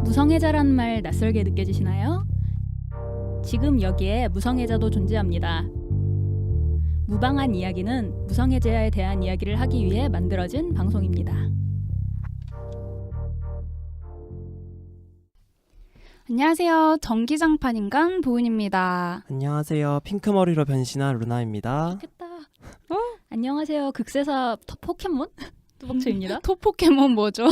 무성애자란 말 낯설게 느껴지시나요? 지금 여기에 무성애자도 존재합니다. 무방한 이야기는 무성애자에 대한 이야기를 하기 위해 만들어진 방송입니다. 안녕하세요. 전기장판 인간 보은입니다. 안녕하세요. 핑크머리로 변신한 루나입니다. 좋겠다. 안녕하세요. 극세사 포켓몬 뚜벅초입니다. 토포켓몬 뭐죠?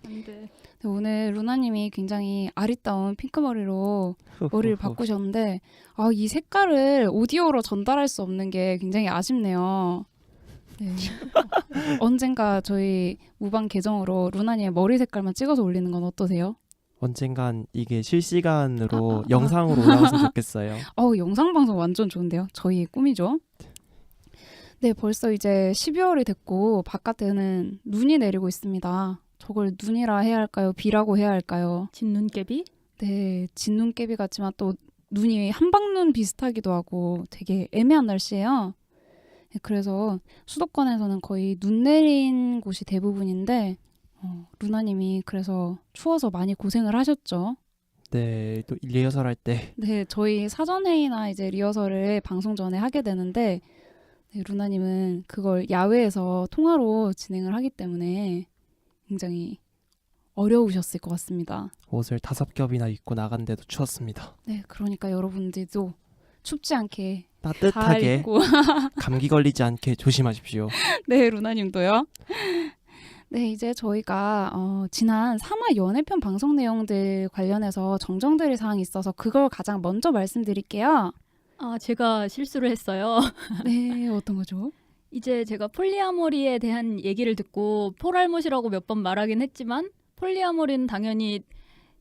안돼. 네, 오늘 루나님이 굉장히 아리따운 핑크머리로 머리를 바꾸셨는데 이 색깔을 오디오로 전달할 수 없는 게 굉장히 아쉽네요. 네. 언젠가 저희 무방 계정으로 루나님의 머리 색깔만 찍어서 올리는 건 어떠세요? 언젠간 이게 실시간으로 영상으로 올라왔으면 좋겠어요. 영상방송 완전 좋은데요. 저희의 꿈이죠. 네, 벌써 이제 12월이 됐고 바깥에는 눈이 내리고 있습니다. 저걸 눈이라 해야 할까요? 비라고 해야 할까요? 진눈깨비? 네, 진눈깨비 같지만 또 눈이 한방눈 비슷하기도 하고 되게 애매한 날씨예요. 네, 그래서 수도권에서는 거의 눈 내린 곳이 대부분인데 루나님이 그래서 추워서 많이 고생을 하셨죠. 네, 또 리허설 할 때 네, 저희 사전회의나 이제 리허설을 방송 전에 하게 되는데 네, 루나님은 그걸 야외에서 통화로 진행을 하기 때문에 굉장히 어려우셨을 것 같습니다. 옷을 5겹이나 입고 나간데도 추웠습니다. 네, 그러니까 여러분들도 춥지 않게 잘 따뜻하게 입고 감기 걸리지 않게 조심하십시오. 네, 루나님도요. 네, 이제 저희가 지난 3화 연애편 방송 내용들 관련해서 정정드릴 사항이 있어서 그걸 가장 먼저 말씀드릴게요. 제가 실수를 했어요. 네, 어떤 거죠? 이제 제가 폴리아모리에 대한 얘기를 듣고 폴알못이라고 몇 번 말하긴 했지만 폴리아모리는 당연히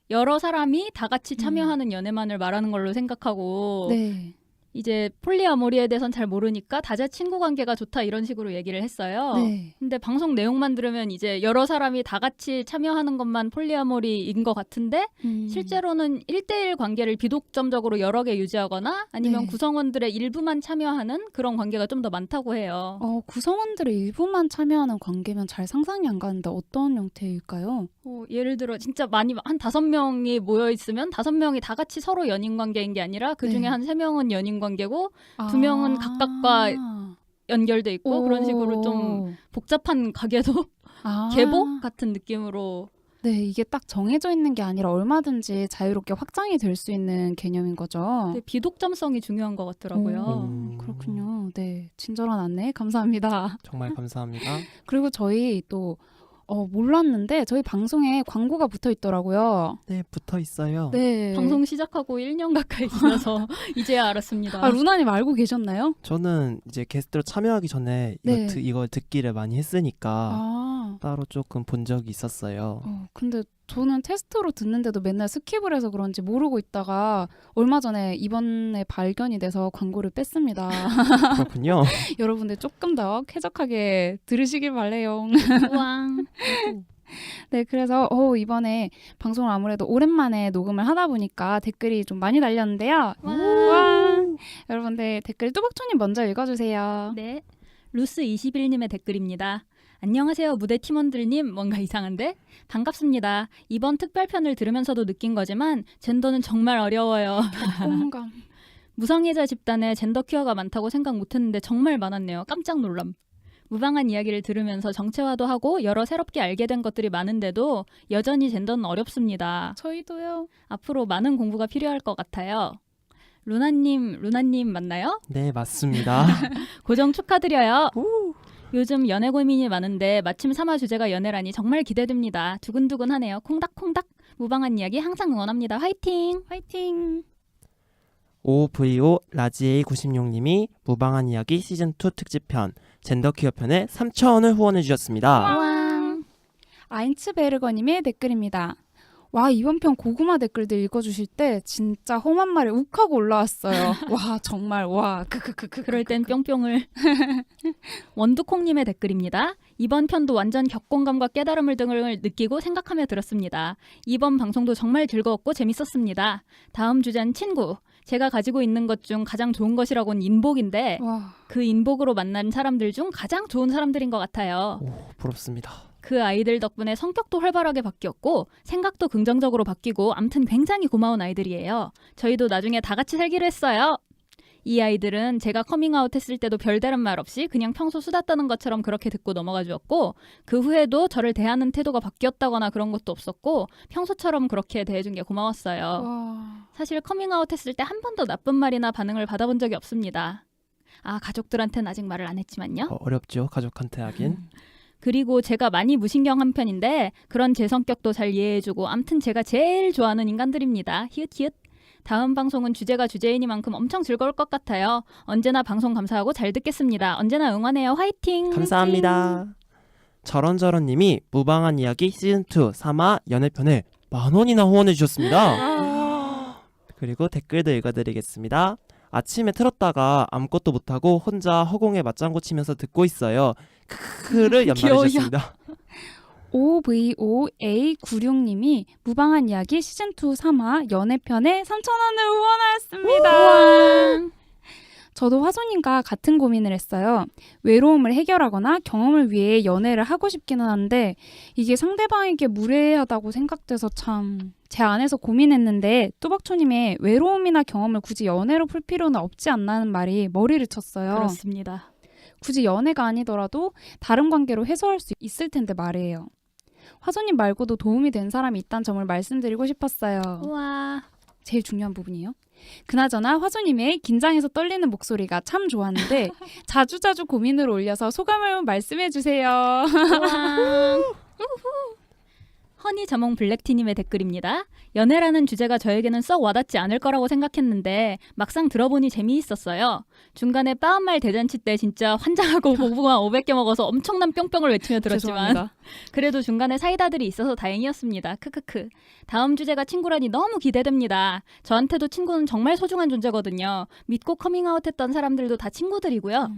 여러 사람이 다 같이 참여하는 연애만을 말하는 걸로 생각하고 네. 이제 폴리아모리에 대해서는 잘 모르니까 다자 친구 관계가 좋다 이런 식으로 얘기를 했어요. 네. 근데 방송 내용만 들으면 이제 여러 사람이 다 같이 참여하는 것만 폴리아모리인 것 같은데 실제로는 1대1 관계를 비독점적으로 여러 개 유지하거나 아니면 네. 구성원들의 일부만 참여하는 그런 관계가 좀 더 많다고 해요. 구성원들의 일부만 참여하는 관계면 잘 상상이 안 가는데 어떤 형태일까요? 예를 들어 진짜 많이 한 5명이 모여 있으면 5명이 다 같이 서로 연인 관계인 게 아니라 그 중에 네. 한 3명은 연인 관계고 2명은 각각과 연결돼 있고 그런 식으로 좀 복잡한 가게도 계복 같은 느낌으로. 네, 이게 딱 정해져 있는 게 아니라 얼마든지 자유롭게 확장이 될 수 있는 개념인 거죠. 네, 비독점성이 중요한 것 같더라고요. 그렇군요. 네, 친절한 안내 감사합니다. 정말 감사합니다. 그리고 저희 또 몰랐는데 저희 방송에 광고가 붙어 있더라고요. 네, 붙어 있어요. 네. 방송 시작하고 1년 가까이 지나서 이제야 알았습니다. 루나님 알고 계셨나요? 저는 이제 게스트로 참여하기 전에 네. 이걸 듣기를 많이 했으니까 따로 조금 본 적이 있었어요. 근데 저는 테스트로 듣는데도 맨날 스킵을 해서 그런지 모르고 있다가 얼마 전에 이번에 발견이 돼서 광고를 뺐습니다. 그렇군요. 여러분들 조금 더 쾌적하게 들으시길 바래요. 우왕. 네, 그래서 이번에 방송을 아무래도 오랜만에 녹음을 하다 보니까 댓글이 좀 많이 달렸는데요. 와. 여러분들 댓글 뚜벅초님 먼저 읽어주세요. 네, 루스21님의 댓글입니다. 안녕하세요 무대 팀원들님, 뭔가 이상한데? 반갑습니다. 이번 특별편을 들으면서도 느낀 거지만 젠더는 정말 어려워요. 공감. 무성애자 집단에 젠더 퀴어가 많다고 생각 못했는데 정말 많았네요. 깜짝 놀람. 무방한 이야기를 들으면서 정체화도 하고 여러 새롭게 알게 된 것들이 많은데도 여전히 젠더는 어렵습니다. 저희도요. 앞으로 많은 공부가 필요할 것 같아요. 루나님 맞나요? 네, 맞습니다. 고정 축하드려요. 요즘 연애 고민이 많은데 마침 3화 주제가 연애라니 정말 기대됩니다. 두근두근하네요. 콩닥콩닥. 무방한 이야기 항상 응원합니다. 화이팅! 화이팅! OVO 라지A96님이 무방한 이야기 시즌2 특집편 젠더 퀴어 편에 3,000원을 후원해 주셨습니다. 왕! 아인츠베르거님의 댓글입니다. 와, 이번 편 고구마 댓글들 읽어주실 때 진짜 험한 말이 욱하고 올라왔어요. 와, 정말 와. 그럴 땐 뿅뿅을. 원두콩님의 댓글입니다. 이번 편도 완전 격공감과 깨달음을 등을 느끼고 생각하며 들었습니다. 이번 방송도 정말 즐거웠고 재밌었습니다. 다음 주제는 친구. 제가 가지고 있는 것 중 가장 좋은 것이라고는 인복인데 와. 그 인복으로 만난 사람들 중 가장 좋은 사람들인 것 같아요. 오, 부럽습니다. 그 아이들 덕분에 성격도 활발하게 바뀌었고 생각도 긍정적으로 바뀌고 암튼 굉장히 고마운 아이들이에요. 저희도 나중에 다 같이 살기로 했어요. 이 아이들은 제가 커밍아웃 했을 때도 별다른 말 없이 그냥 평소 수다 떠는 것처럼 그렇게 듣고 넘어가 주었고 그 후에도 저를 대하는 태도가 바뀌었다거나 그런 것도 없었고 평소처럼 그렇게 대해준 게 고마웠어요. 와. 사실 커밍아웃 했을 때 한 번도 나쁜 말이나 반응을 받아본 적이 없습니다. 아, 가족들한테는 아직 말을 안 했지만요. 어렵죠. 가족한테 하긴. 그리고 제가 많이 무신경한 편인데 그런 제 성격도 잘 이해해주고 암튼 제가 제일 좋아하는 인간들입니다. 히읗히읗. 다음 방송은 주제가 주제이니만큼 엄청 즐거울 것 같아요. 언제나 방송 감사하고 잘 듣겠습니다. 언제나 응원해요. 화이팅! 감사합니다. 저런저런님이 무방한 이야기 시즌2 3화 연애편에 10,000원이나 후원해 주셨습니다. 그리고 댓글도 읽어드리겠습니다. 아침에 틀었다가 아무것도 못하고 혼자 허공에 맞장구 치면서 듣고 있어요. 크크를 연말해주셨습니다. OVOA96님이 무방한 이야기 시즌2 3화 연애편에 3,000원을 후원하였습니다. 우와. 저도 화소님과 같은 고민을 했어요. 외로움을 해결하거나 경험을 위해 연애를 하고 싶기는 한데 이게 상대방에게 무례하다고 생각돼서 참 제 안에서 고민했는데 뚜벅초님의 외로움이나 경험을 굳이 연애로 풀 필요는 없지 않나는 말이 머리를 쳤어요. 그렇습니다. 굳이 연애가 아니더라도 다른 관계로 해소할 수 있을 텐데 말이에요. 화소님 말고도 도움이 된 사람이 있다는 점을 말씀드리고 싶었어요. 우와. 제일 중요한 부분이요. 그나저나 화소님의 긴장해서 떨리는 목소리가 참 좋았는데 자주자주 고민을 올려서 소감을 말씀해주세요. 우와. 허니자몽 블랙티님의 댓글입니다. 연애라는 주제가 저에게는 썩 와닿지 않을 거라고 생각했는데 막상 들어보니 재미있었어요. 중간에 빠은말 대잔치 때 진짜 환장하고 고구마 500개 먹어서 엄청난 뿅뿅을 외치며 들었지만 죄송합니다. 그래도 중간에 사이다들이 있어서 다행이었습니다. 크크크. 다음 주제가 친구라니 너무 기대됩니다. 저한테도 친구는 정말 소중한 존재거든요. 믿고 커밍아웃했던 사람들도 다 친구들이고요.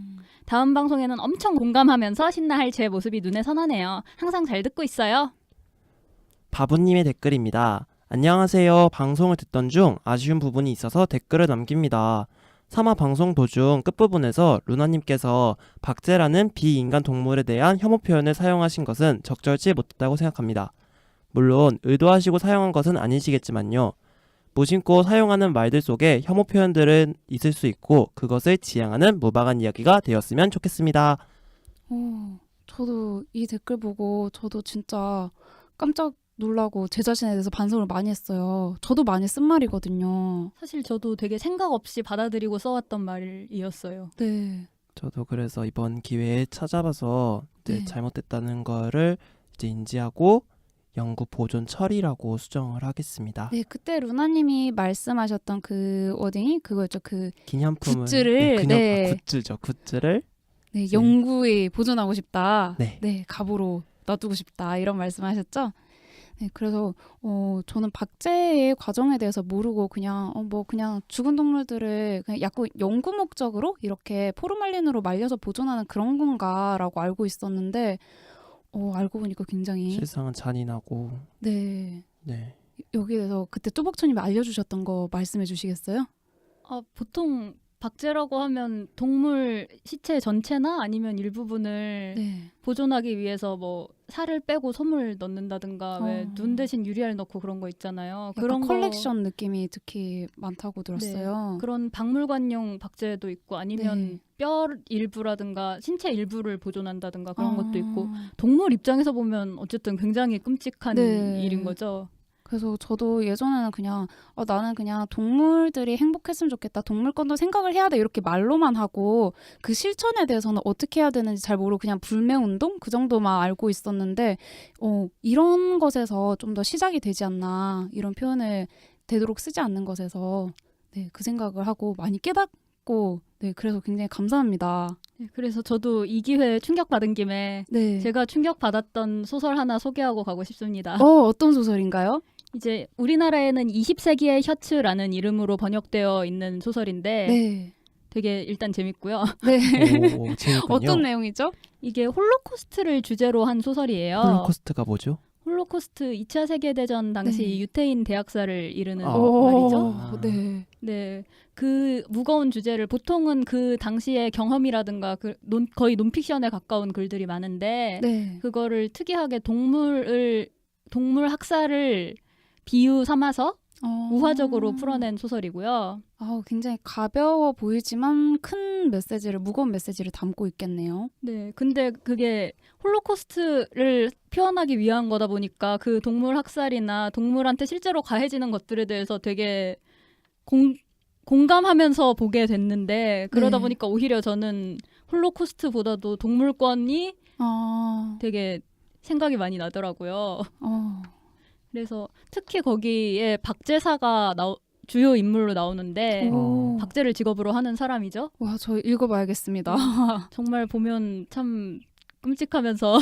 다음 방송에는 엄청 공감하면서 신나할 제 모습이 눈에 선하네요. 항상 잘 듣고 있어요. 바보님의 댓글입니다. 안녕하세요. 방송을 듣던 중 아쉬운 부분이 있어서 댓글을 남깁니다. 3화 방송 도중 끝부분에서 루나님께서 박제라는 비인간 동물에 대한 혐오 표현을 사용하신 것은 적절치 못했다고 생각합니다. 물론 의도하시고 사용한 것은 아니시겠지만요. 무심코 사용하는 말들 속에 혐오 표현들은 있을 수 있고 그것을 지양하는 무방한 이야기가 되었으면 좋겠습니다. 저도 이 댓글 보고 저도 진짜 깜짝 놀라고 제 자신에 대해서 반성을 많이 했어요. 저도 많이 쓴 말이거든요. 사실 저도 되게 생각 없이 받아들이고 써왔던 말이었어요. 네. 저도 그래서 이번 기회에 찾아봐서 네. 잘못됐다는 거를 이제 인지하고 영구 보존 처리라고 수정을 하겠습니다. 네, 그때 루나님이 말씀하셨던 그 워딩이 그거였죠. 그 기념품을 굿즈를, 네. 굿즈죠. 굿즈를 네, 영구에 보존하고 싶다. 네. 갑으로 놔두고 싶다. 이런 말씀하셨죠? 네, 그래서 저는 박제의 과정에 대해서 모르고 그냥 그냥 죽은 동물들을 그냥 약간 연구 목적으로 이렇게 포르말린으로 말려서 보존하는 그런 건가라고 알고 있었는데 알고 보니까 굉장히 실상은 잔인하고 네. 네. 여기에 대해서 그때 뚜벅초님이 알려주셨던 거 말씀해 주시겠어요? 보통 박제라고 하면 동물 시체 전체나 아니면 일부분을 네. 보존하기 위해서 뭐 살을 빼고 솜을 넣는다든가 왜 눈 대신 유리알 넣고 그런 거 있잖아요. 그런 컬렉션 느낌이 특히 많다고 들었어요. 그런 박물관용 박제도 있고 아니면 네. 뼈 일부라든가 신체 일부를 보존한다든가 그런 것도 있고 동물 입장에서 보면 어쨌든 굉장히 끔찍한 네. 일인 거죠. 그래서 저도 예전에는 그냥 나는 그냥 동물들이 행복했으면 좋겠다. 동물권도 생각을 해야 돼. 이렇게 말로만 하고 그 실천에 대해서는 어떻게 해야 되는지 잘 모르고 그냥 불매운동? 그 정도만 알고 있었는데 이런 것에서 좀 더 시작이 되지 않나. 이런 표현을 되도록 쓰지 않는 것에서 네, 그 생각을 하고 많이 깨닫고 네, 그래서 굉장히 감사합니다. 네, 그래서 저도 이 기회에 충격받은 김에 네. 제가 충격받았던 소설 하나 소개하고 가고 싶습니다. 어떤 소설인가요? 이제 우리나라에는 20세기의 셔츠라는 이름으로 번역되어 있는 소설인데 네. 되게 일단 재밌고요. 네. 오, 재밌군요. 어떤 내용이죠? 이게 홀로코스트를 주제로 한 소설이에요. 홀로코스트가 뭐죠? 홀로코스트 2차 세계대전 당시 네. 유태인 대학살을 이르는 오. 말이죠. 아. 네. 네, 그 무거운 주제를 보통은 그 당시의 경험이라든가 거의 논픽션에 가까운 글들이 많은데 네. 그거를 특이하게 동물 학살을 비유 삼아서 우화적으로 풀어낸 소설이고요. 굉장히 가벼워 보이지만 큰 메시지를, 무거운 메시지를 담고 있겠네요. 네, 근데 그게 홀로코스트를 표현하기 위한 거다 보니까 그 동물 학살이나 동물한테 실제로 가해지는 것들에 대해서 되게 공감하면서 보게 됐는데 그러다 네. 보니까 오히려 저는 홀로코스트보다도 동물권이 되게 생각이 많이 나더라고요. 그래서 특히 거기에 박제사가 주요 인물로 나오는데 오. 박제를 직업으로 하는 사람이죠. 와, 저 읽어봐야겠습니다. 정말 보면 참 끔찍하면서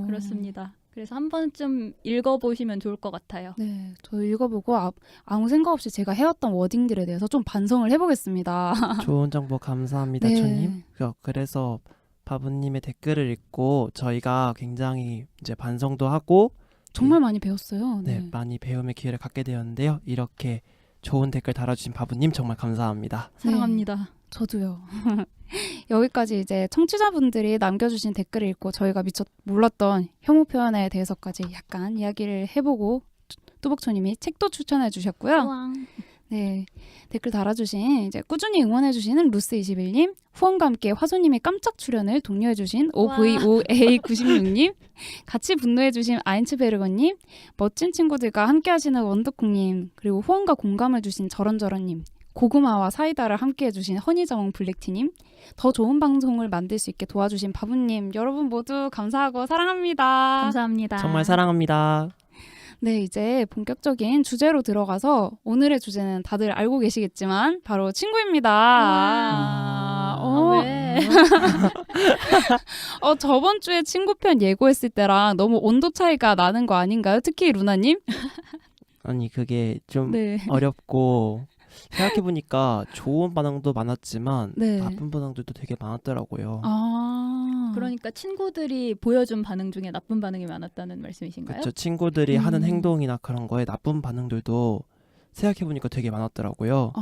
그렇습니다. 그래서 한 번쯤 읽어보시면 좋을 것 같아요. 네, 저 읽어보고 아무 생각 없이 제가 해왔던 워딩들에 대해서 좀 반성을 해보겠습니다. 좋은 정보 감사합니다, 네. 초님. 그래서 바보님의 댓글을 읽고 저희가 굉장히 이제 반성도 하고 정말 많이 배웠어요. 네, 네. 많이 배움의 기회를 갖게 되었는데요. 이렇게 좋은 댓글 달아주신 바보님 정말 감사합니다. 사랑합니다. 저도요. 여기까지 이제 청취자분들이 남겨주신 댓글을 읽고 저희가 미처 몰랐던 혐오 표현에 대해서까지 약간 이야기를 해보고 뚜벅초님이 책도 추천해 주셨고요. 우왕. 네, 댓글 달아주신 이제 꾸준히 응원해주시는 루스21님, 후원과 함께 화소님이 깜짝 출연을 독려해주신 OVOA96님, 같이 분노해주신 아인츠베르거님, 멋진 친구들과 함께하시는 원두콩님, 그리고 후원과 공감을 주신 저런저런님, 고구마와 사이다를 함께해주신 허니자몽 블랙티님, 더 좋은 방송을 만들 수 있게 도와주신 바부님, 여러분 모두 감사하고 사랑합니다. 감사합니다. 정말 사랑합니다. 네, 이제 본격적인 주제로 들어가서 오늘의 주제는 다들 알고 계시겠지만 바로 친구입니다. 왜? 저번 주에 친구편 예고했을 때랑 너무 온도 차이가 나는 거 아닌가요? 특히 루나님? 아니 그게 좀 네. 어렵고 생각해보니까 좋은 반응도 많았지만 네. 나쁜 반응들도 되게 많았더라고요. 그러니까 친구들이 보여준 반응 중에 나쁜 반응이 많았다는 말씀이신가요? 그렇죠. 친구들이 하는 행동이나 그런 거에 나쁜 반응들도 생각해보니까 되게 많았더라고요.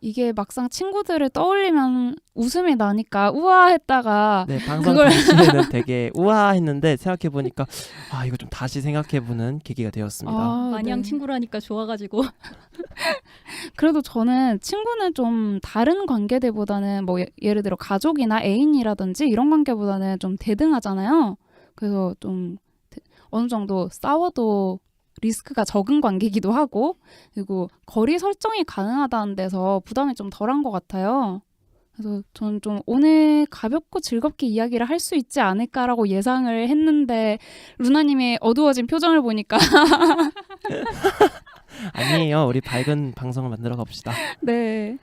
이게 막상 친구들을 떠올리면 웃음이 나니까 우아했다가 네, 방송 당시에는 되게 우아했는데 생각해보니까 이거 좀 다시 생각해보는 계기가 되었습니다. 마냥 네. 친구라니까 좋아가지고 그래도 저는 친구는 좀 다른 관계들보다는 뭐 예를 들어 가족이나 애인이라든지 이런 관계보다는 좀 대등하잖아요. 그래서 좀 어느 정도 싸워도 리스크가 적은 관계이기도 하고 그리고 거리 설정이 가능하다는 데서 부담이 좀 덜한 것 같아요. 그래서 저는 좀 오늘 가볍고 즐겁게 이야기를 할 수 있지 않을까라고 예상을 했는데 루나님의 어두워진 표정을 보니까 아니에요. 우리 밝은 방송을 만들어 갑시다. 네.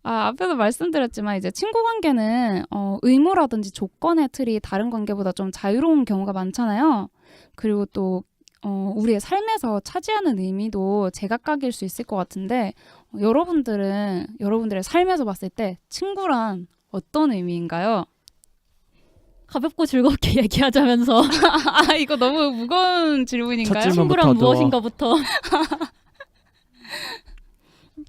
앞에도 말씀드렸지만 이제 친구 관계는 의무라든지 조건의 틀이 다른 관계보다 좀 자유로운 경우가 많잖아요. 그리고 또 우리의 삶에서 차지하는 의미도 제각각일 수 있을 것 같은데 여러분들의 삶에서 봤을 때 친구란 어떤 의미인가요? 가볍고 즐겁게 얘기하자면서 이거 너무 무거운 질문인가요? 첫 질문. 친구란 질문부터도. 무엇인가부터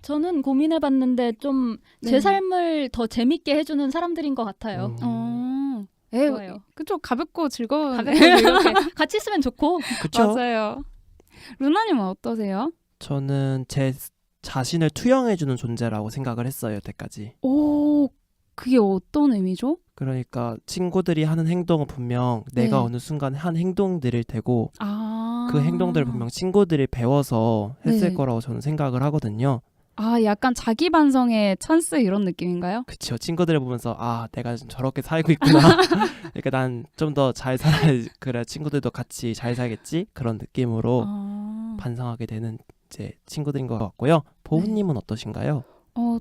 저는 고민해봤는데 좀 제 네. 삶을 더 재밌게 해주는 사람들인 것 같아요. 좋아요. 그쵸, 가볍고 즐거운. 가볍고 즐겁게 같이 있으면 좋고. 그렇죠. 맞아요. 루나님은 어떠세요? 저는 제 자신을 투영해주는 존재라고 생각을 했어요, 여태까지. 오, 그게 어떤 의미죠? 그러니까 친구들이 하는 행동은 분명 내가 네. 어느 순간 한 행동들일 테고 아. 그 행동들을 분명 친구들이 배워서 했을 네. 거라고 저는 생각을 하거든요. 약간 자기 반성의 찬스 이런 느낌인가요? 그쵸. 친구들을 보면서 내가 좀 저렇게 살고 있구나. 그러니까 난 좀 더 잘 살아야 그래 친구들도 같이 잘 살겠지 그런 느낌으로 반성하게 되는 이제 친구들인 것 같고요. 보훈님은 어떠신가요?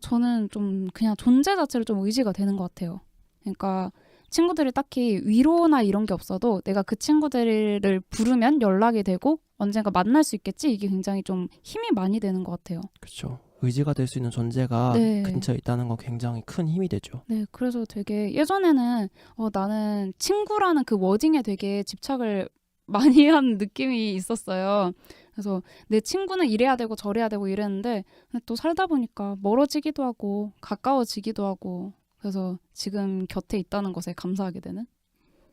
저는 좀 그냥 존재 자체로 좀 의지가 되는 것 같아요. 그러니까 친구들이 딱히 위로나 이런 게 없어도 내가 그 친구들을 부르면 연락이 되고 언젠가 만날 수 있겠지 이게 굉장히 좀 힘이 많이 되는 것 같아요. 그렇죠. 의지가 될 수 있는 존재가 네. 근처에 있다는 건 굉장히 큰 힘이 되죠. 네, 그래서 되게 예전에는 나는 친구라는 그 워딩에 되게 집착을 많이 한 느낌이 있었어요. 그래서 내 친구는 이래야 되고 저래야 되고 이랬는데 근데 또 살다 보니까 멀어지기도 하고 가까워지기도 하고 그래서 지금 곁에 있다는 것에 감사하게 되는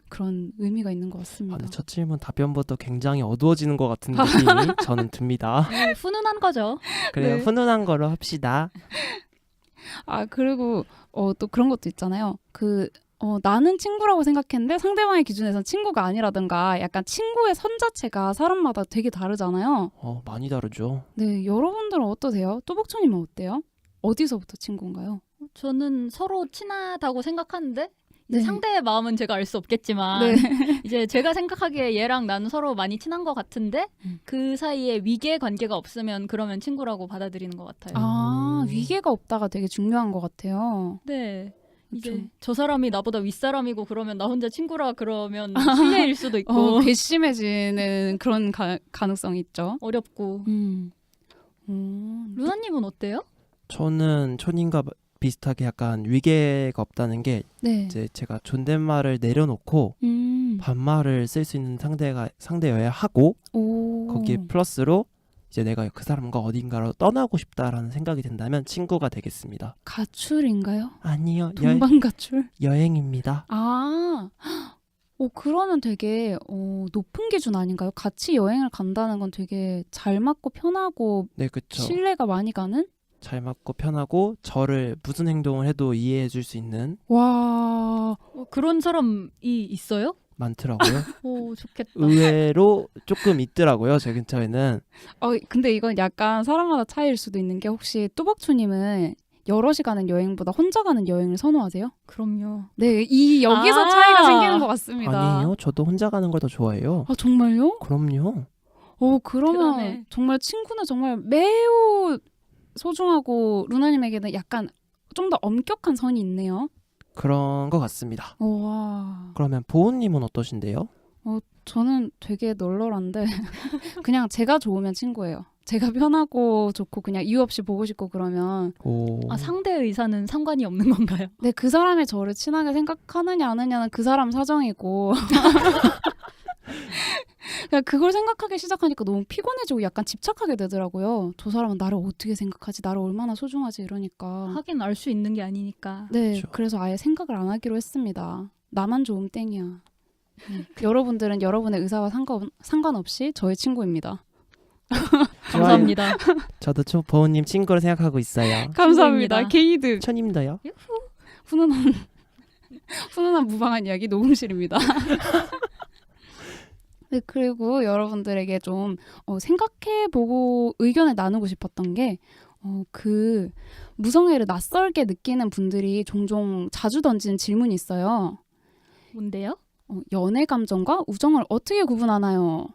그런 의미가 있는 것 아, 같습니다. 근데 첫 질문 답변부터 굉장히 어두워지는 것 같은 느낌이 저는 듭니다. 네, 훈훈한 거죠. 그래요. 네. 훈훈한 거로 합시다. 아 그리고 또 그런 것도 있잖아요. 나는 친구라고 생각했는데 상대방의 기준에선 친구가 아니라든가 약간 친구의 선 자체가 사람마다 되게 다르잖아요. 많이 다르죠. 네, 여러분들은 어떠세요? 또복초님은 어때요? 어디서부터 친구인가요? 저는 서로 친하다고 생각하는데 이제 네. 상대의 마음은 제가 알 수 없겠지만 네. 이제 제가 생각하기에 얘랑 나는 서로 많이 친한 것 같은데 음. 그 사이에 위계 관계가 없으면 그러면 친구라고 받아들이는 것 같아요. 위계가 없다가 되게 중요한 것 같아요. 네. 이제 그쵸. 저 사람이 나보다 윗사람이고 그러면 나 혼자 친구라 그러면 실례일 수도 있고 괘씸해지는 그런 가능성이 있죠. 어렵고. 루나님은 어때요? 저는 초님과 비슷하게 약간 위계가 없다는 게 네. 이제 제가 존댓말을 내려놓고 반말을 쓸 수 있는 상대여야 하고 오. 거기에 플러스로 이제 내가 그 사람과 어딘가로 떠나고 싶다라는 생각이 든다면 친구가 되겠습니다. 가출인가요? 아니요. 동반 가출? 여행입니다. 그러면 되게 높은 기준 아닌가요? 같이 여행을 간다는 건 되게 잘 맞고 편하고 네, 그렇죠. 신뢰가 많이 가는? 잘 맞고 편하고 저를 무슨 행동을 해도 이해해 줄 수 있는 와. 그런 사람이 있어요? 많더라고요. 오, 좋겠다. 의외로 조금 있더라고요. 제 근처에는. 근데 이건 약간 사람마다 차이일 수도 있는 게 혹시 뚜벅추님은 여럿이 가는 여행보다 혼자 가는 여행을 선호하세요? 그럼요. 네, 여기서 차이가 생기는 것 같습니다. 아니에요. 저도 혼자 가는 걸 더 좋아해요. 아, 정말요? 그럼요. 그러면 대단해. 정말 친구는 정말 매우 소중하고 루나님에게는 약간 좀 더 엄격한 선이 있네요. 그런 것 같습니다. 와. 그러면 보은님은 어떠신데요? 저는 되게 널널한데 그냥 제가 좋으면 친구예요. 제가 편하고 좋고 그냥 이유 없이 보고 싶고 그러면 오. 상대 의사는 상관이 없는 건가요? 네, 그 사람이 저를 친하게 생각하느냐 안 하느냐는 그 사람 사정이고 그냥 그걸 생각하기 시작하니까 너무 피곤해지고 약간 집착하게 되더라고요. 저 사람은 나를 어떻게 생각하지? 나를 얼마나 소중하지? 이러니까. 하긴 알 수 있는 게 아니니까. 네, 그렇죠. 그래서 아예 생각을 안 하기로 했습니다. 나만 좋으면 땡이야. 네. 여러분들은 여러분의 의사와 상관없이 저의 친구입니다. 감사합니다. 저도 보은님 친구로 생각하고 있어요. 감사합니다. 친구입니다. 게이드. 천님도요? 훈훈한 무방한 이야기 녹음실입니다. 네, 그리고 여러분들에게 좀 생각해보고 의견을 나누고 싶었던 게 그 무성애를 낯설게 느끼는 분들이 종종 자주 던지는 질문이 있어요. 뭔데요? 연애 감정과 우정을 어떻게 구분하나요?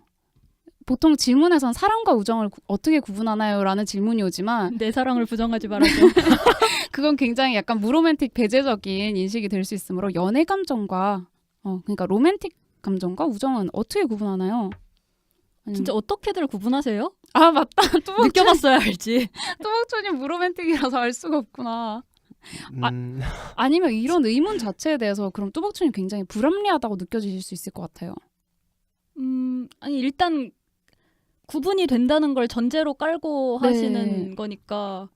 보통 질문에선 사랑과 우정을 어떻게 구분하나요? 라는 질문이 오지만 내 사랑을 부정하지 말아줘. 그건 굉장히 약간 무로맨틱 배제적인 인식이 될 수 있으므로 연애 감정과 그러니까 로맨틱 감정과 우정은 어떻게 구분하나요? 진짜 어떻게들 구분하세요? 아 맞다. 느껴봤어야 알지. 또박촌이 무로맨틱이라서 알 수가 없구나. 음, 아니면 이런 의문 자체에 대해서 그럼 뚜벅촌이 굉장히 불합리하다고 느껴지실 수 있을 것 같아요. 아니 일단 구분이 된다는 걸 전제로 깔고 네. 하시는 거니까.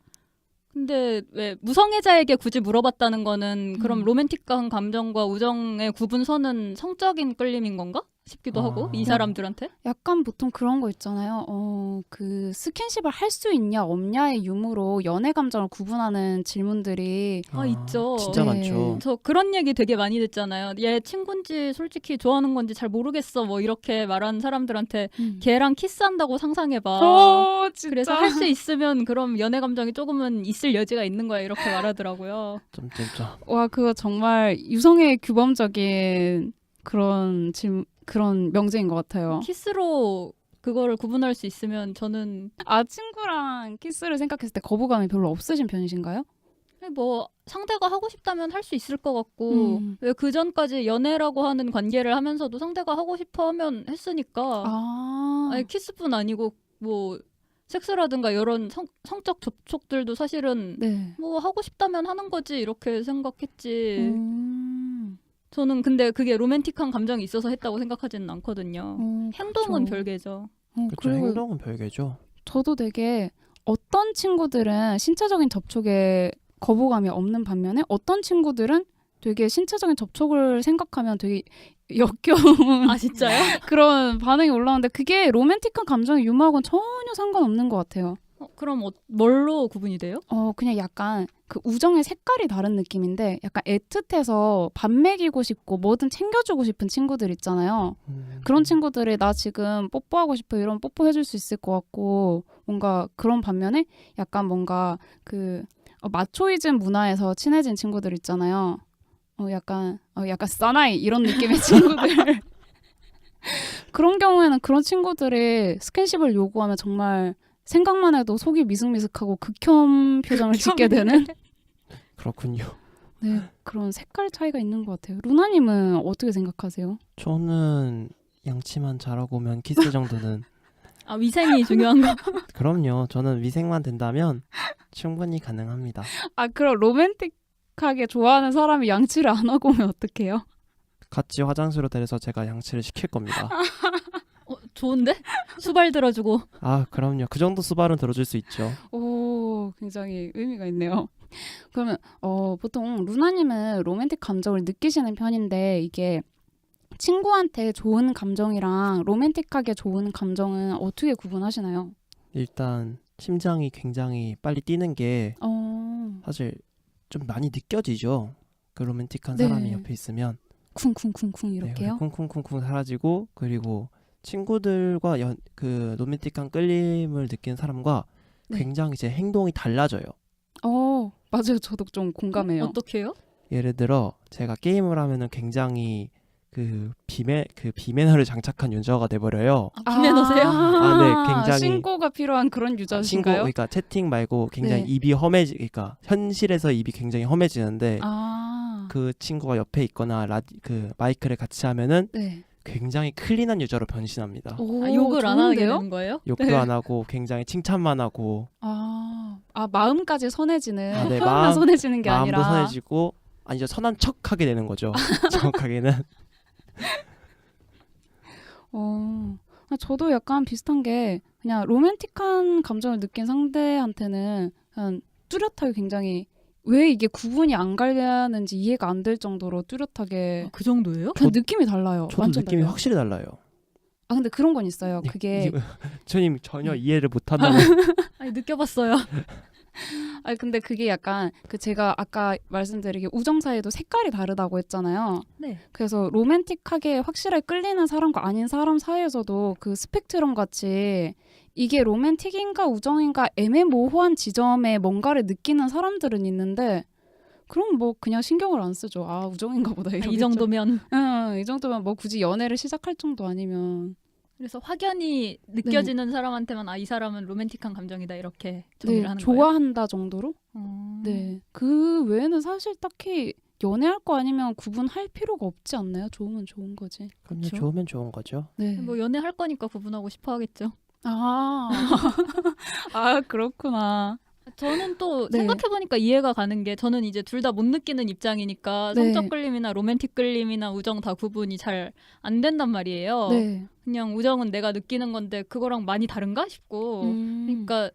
근데 왜 무성애자에게 굳이 물어봤다는 거는 그럼 로맨틱한 감정과 우정의 구분선은 성적인 끌림인 건가? 싶기도 하고 이 사람들한테. 약간 보통 그런 거 있잖아요. 그 스킨십을 할 수 있냐 없냐의 유무로 연애 감정을 구분하는 질문들이 있죠. 진짜 네. 많죠. 저 그런 얘기 되게 많이 듣잖아요. 얘 친구인지 솔직히 좋아하는 건지 잘 모르겠어. 뭐 이렇게 말하는 사람들한테 걔랑 키스한다고 상상해봐. 진짜. 그래서 할 수 있으면 그럼 연애 감정이 조금은 있을 여지가 있는 거야. 이렇게 말하더라고요. 점점점. 와 그거 정말 유성의 규범적인 그런 명제인 것 같아요. 키스로 그거를 구분할 수 있으면 저는 친구랑 키스를 생각했을 때 거부감이 별로 없으신 편이신가요? 뭐 상대가 하고 싶다면 할 수 있을 것 같고 왜 그 전까지 연애라고 하는 관계를 하면서도 상대가 하고 싶어 하면 했으니까 아니 키스뿐 아니고 뭐 섹스라든가 이런 성적 접촉들도 사실은 네. 뭐 하고 싶다면 하는 거지 이렇게 생각했지. 저는 근데 그게 로맨틱한 감정이 있어서 했다고 생각하지는 않거든요. 행동은 그쵸. 별개죠. 그렇죠. 그리고 행동은 별개죠. 저도 되게 어떤 친구들은 신체적인 접촉에 거부감이 없는 반면에 어떤 친구들은 되게 신체적인 접촉을 생각하면 되게 역겨운 아 진짜요? 그런 반응이 올라오는데 그게 로맨틱한 감정의 유무하고는 전혀 상관없는 것 같아요. 그럼 뭘로 구분이 돼요? 그냥 약간 그 우정의 색깔이 다른 느낌인데 약간 애틋해서 밥 먹이고 싶고 뭐든 챙겨주고 싶은 친구들 있잖아요. 그런 친구들이 나 지금 뽀뽀하고 싶어 이러면 뽀뽀해줄 수 있을 것 같고 뭔가 그런 반면에 약간 뭔가 그 마초이즘 문화에서 친해진 친구들 있잖아요. 약간 사나이 이런 느낌의 친구들. 그런 경우에는 그런 친구들이 스킨십을 요구하면 정말 생각만 해도 속이 미슥미슥하고 극혐 표정을 짓게 되는 그렇군요. 네, 그런 색깔 차이가 있는 것 같아요. 루나님은 어떻게 생각하세요? 저는 양치만 잘하고 오면 키스 정도는 아 위생이 중요한 거. 그럼요. 저는 위생만 된다면 충분히 가능합니다. 그럼 로맨틱하게 좋아하는 사람이 양치를 안 하고 오면 어떡해요? 같이 화장실로 데려서 제가 양치를 시킬 겁니다. 좋은데? 수발 들어주고. 아, 그럼요. 그 정도 수발은 들어줄 수 있죠. 오, 굉장히 의미가 있네요. 그러면 보통 루나님은 로맨틱 감정을 느끼시는 편인데 이게 친구한테 좋은 감정이랑 로맨틱하게 좋은 감정은 어떻게 구분하시나요? 일단 심장이 굉장히 빨리 뛰는 게 사실 좀 많이 느껴지죠. 그 로맨틱한 네. 사람이 옆에 있으면 쿵쿵쿵쿵 이렇게요? 네, 쿵쿵쿵쿵 사라지고 그리고 친구들과 그 로맨틱한 끌림을 느끼는 사람과 네. 굉장히 제 행동이 달라져요. 맞아요. 저도 좀 공감해요. 어떻게요? 예를 들어 제가 게임을 하면은 굉장히 그 비매너를 장착한 유저가 돼버려요. 비매너세요? 아, 네, 굉장히 신고가 필요한 그런 친구, 유저신가요? 그러니까 채팅 말고 굉장히 네. 입이 그러니까 현실에서 입이 굉장히 험해지는데 그 친구가 옆에 있거나 그 마이크를 같이 하면은 네. 굉장히 클린한 유저로 변신합니다. 욕을 안 하게 좋은데요? 되는 거예요? 욕도 네. 안 하고 굉장히 칭찬만 하고 마음까지 선해지는 네, 표현만 선해지는 게 마음도 아니라 선해지고 아니죠, 선한 척하게 되는 거죠. 정확하게는. 저도 약간 비슷한 게 그냥 로맨틱한 감정을 느낀 상대한테는 그냥 뚜렷하게 굉장히 왜 이게 구분이 안 가려는지 이해가 안 될 정도로 뚜렷하게 그 정도예요? 그 느낌이 달라요. 저도 완전 느낌이 달라요. 확실히 달라요. 근데 그런 건 있어요. 그게 저님 전혀 이해를 못한다는. 아니 느껴봤어요. 근데 그게 약간 제가 아까 말씀드린 우정 사이도 색깔이 다르다고 했잖아요. 네. 그래서 로맨틱하게 확실하게 끌리는 사람과 아닌 사람 사이에서도 그 스펙트럼 같이 이게 로맨틱인가 우정인가 애매모호한 지점에 뭔가를 느끼는 사람들은 있는데 그럼 뭐 그냥 신경을 안 쓰죠. 우정인가 보다 이 이러겠죠. 정도면. 이 정도면 뭐 굳이 연애를 시작할 정도 아니면. 그래서 확연히 느껴지는 사람한테만 이 사람은 로맨틱한 감정이다 이렇게 정의를 하는 거예요? 좋아한다 정도로? 음. 네. 그 외에는 사실 딱히 연애할 거 아니면 구분할 필요가 없지 않나요? 좋으면 좋은 거지. 그럼요, 그쵸. 좋으면 좋은 거죠. 네. 뭐 연애할 거니까 구분하고 싶어 하겠죠. 그렇구나. 저는 또 네. 생각해보니까 이해가 가는 게 저는 이제 둘 다 못 느끼는 입장이니까 네. 성적 끌림이나 로맨틱 끌림이나 우정 다 구분이 잘 안 된단 말이에요. 네. 그냥 우정은 내가 느끼는 건데 그거랑 많이 다른가 싶고 그러니까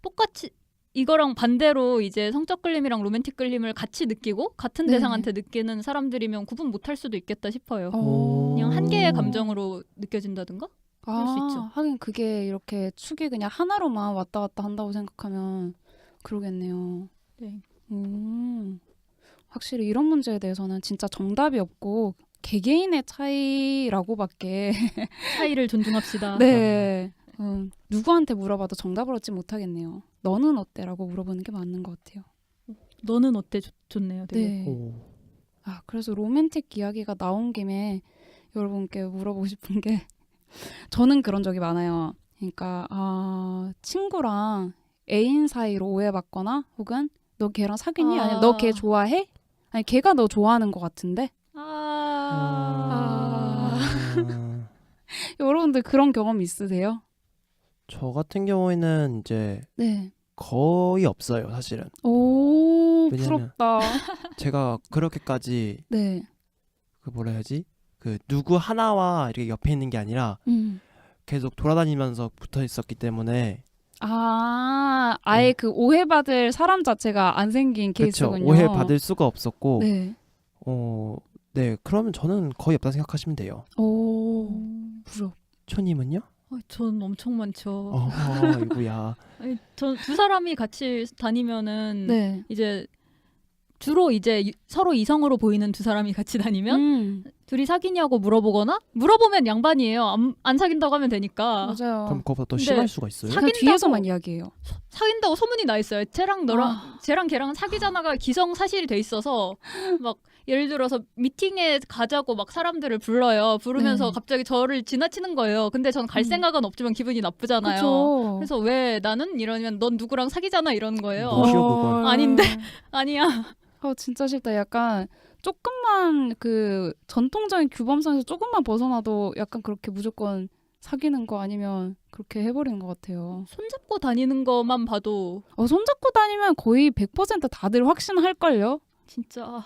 똑같이 이거랑 반대로 이제 성적 끌림이랑 로맨틱 끌림을 같이 느끼고 같은 네. 대상한테 느끼는 사람들이면 구분 못할 수도 있겠다 싶어요. 오. 그냥 한 개의 감정으로 느껴진다든가? 그럴 수 있죠. 하긴 그게 이렇게 축이 그냥 하나로만 왔다 갔다 한다고 생각하면 그러겠네요. 네. 확실히 이런 문제에 대해서는 진짜 정답이 없고 개개인의 차이라고밖에 차이를 존중합시다. 네. 누구한테 물어봐도 정답을 얻지 못하겠네요. 너는 어때?라고 물어보는 게 맞는 것 같아요. 너는 어때? 좋네요. 되게. 네. 오. 그래서 로맨틱 이야기가 나온 김에 여러분께 물어보고 싶은 게 저는 그런 적이 많아요. 그러니까 친구랑 애인 사이로 오해받거나 혹은 너 걔랑 사귀니? 아니면 너 걔 좋아해? 아니 걔가 너 좋아하는 것 같은데? 여러분들 그런 경험 있으세요? 저 같은 경우에는 이제 네. 거의 없어요, 사실은. 오, 왜냐면 부럽다. 제가 그렇게까지 네. 그 뭐라 해야지? 그 누구 하나와 이렇게 옆에 있는 게 아니라 계속 돌아다니면서 붙어 있었기 때문에 아예 그 오해받을 사람 자체가 안 생긴 그렇죠. 케이스군요. 오해 받을 수가 없었고 네. 네 그러면 저는 거의 없다 생각하시면 돼요. 오, 부럽. 초님은요? 전 엄청 많죠. 이구야. 아니, 전 두 사람이 같이 다니면은 네. 이제 주로 이제 서로 이성으로 보이는 두 사람이 같이 다니면 둘이 사귀냐고 물어보거나 물어보면 양반이에요. 안 사귄다고 하면 되니까. 맞아요. 그럼 그거보다 더 근데 심할 수가 있어요? 그냥 뒤에서만 이야기해요. 사귄다고 소문이 나 있어요. 쟤랑 걔랑 사귀잖아가 기성사실이 돼 있어서 막 예를 들어서 미팅에 가자고 막 사람들을 불러요. 부르면서 네. 갑자기 저를 지나치는 거예요. 근데 전 갈 생각은 없지만 기분이 나쁘잖아요. 그렇죠. 그래서 왜 나는 이러면 넌 누구랑 사귀잖아 이러는 거예요. 뭐시오, 그건. 아닌데. 아니야. 진짜 싫다. 약간 조금만 그 전통적인 규범선에서 조금만 벗어나도 약간 그렇게 무조건 사귀는 거 아니면 그렇게 해버리는 것 같아요. 손잡고 다니는 것만 봐도 손잡고 다니면 거의 100% 다들 확신할걸요? 진짜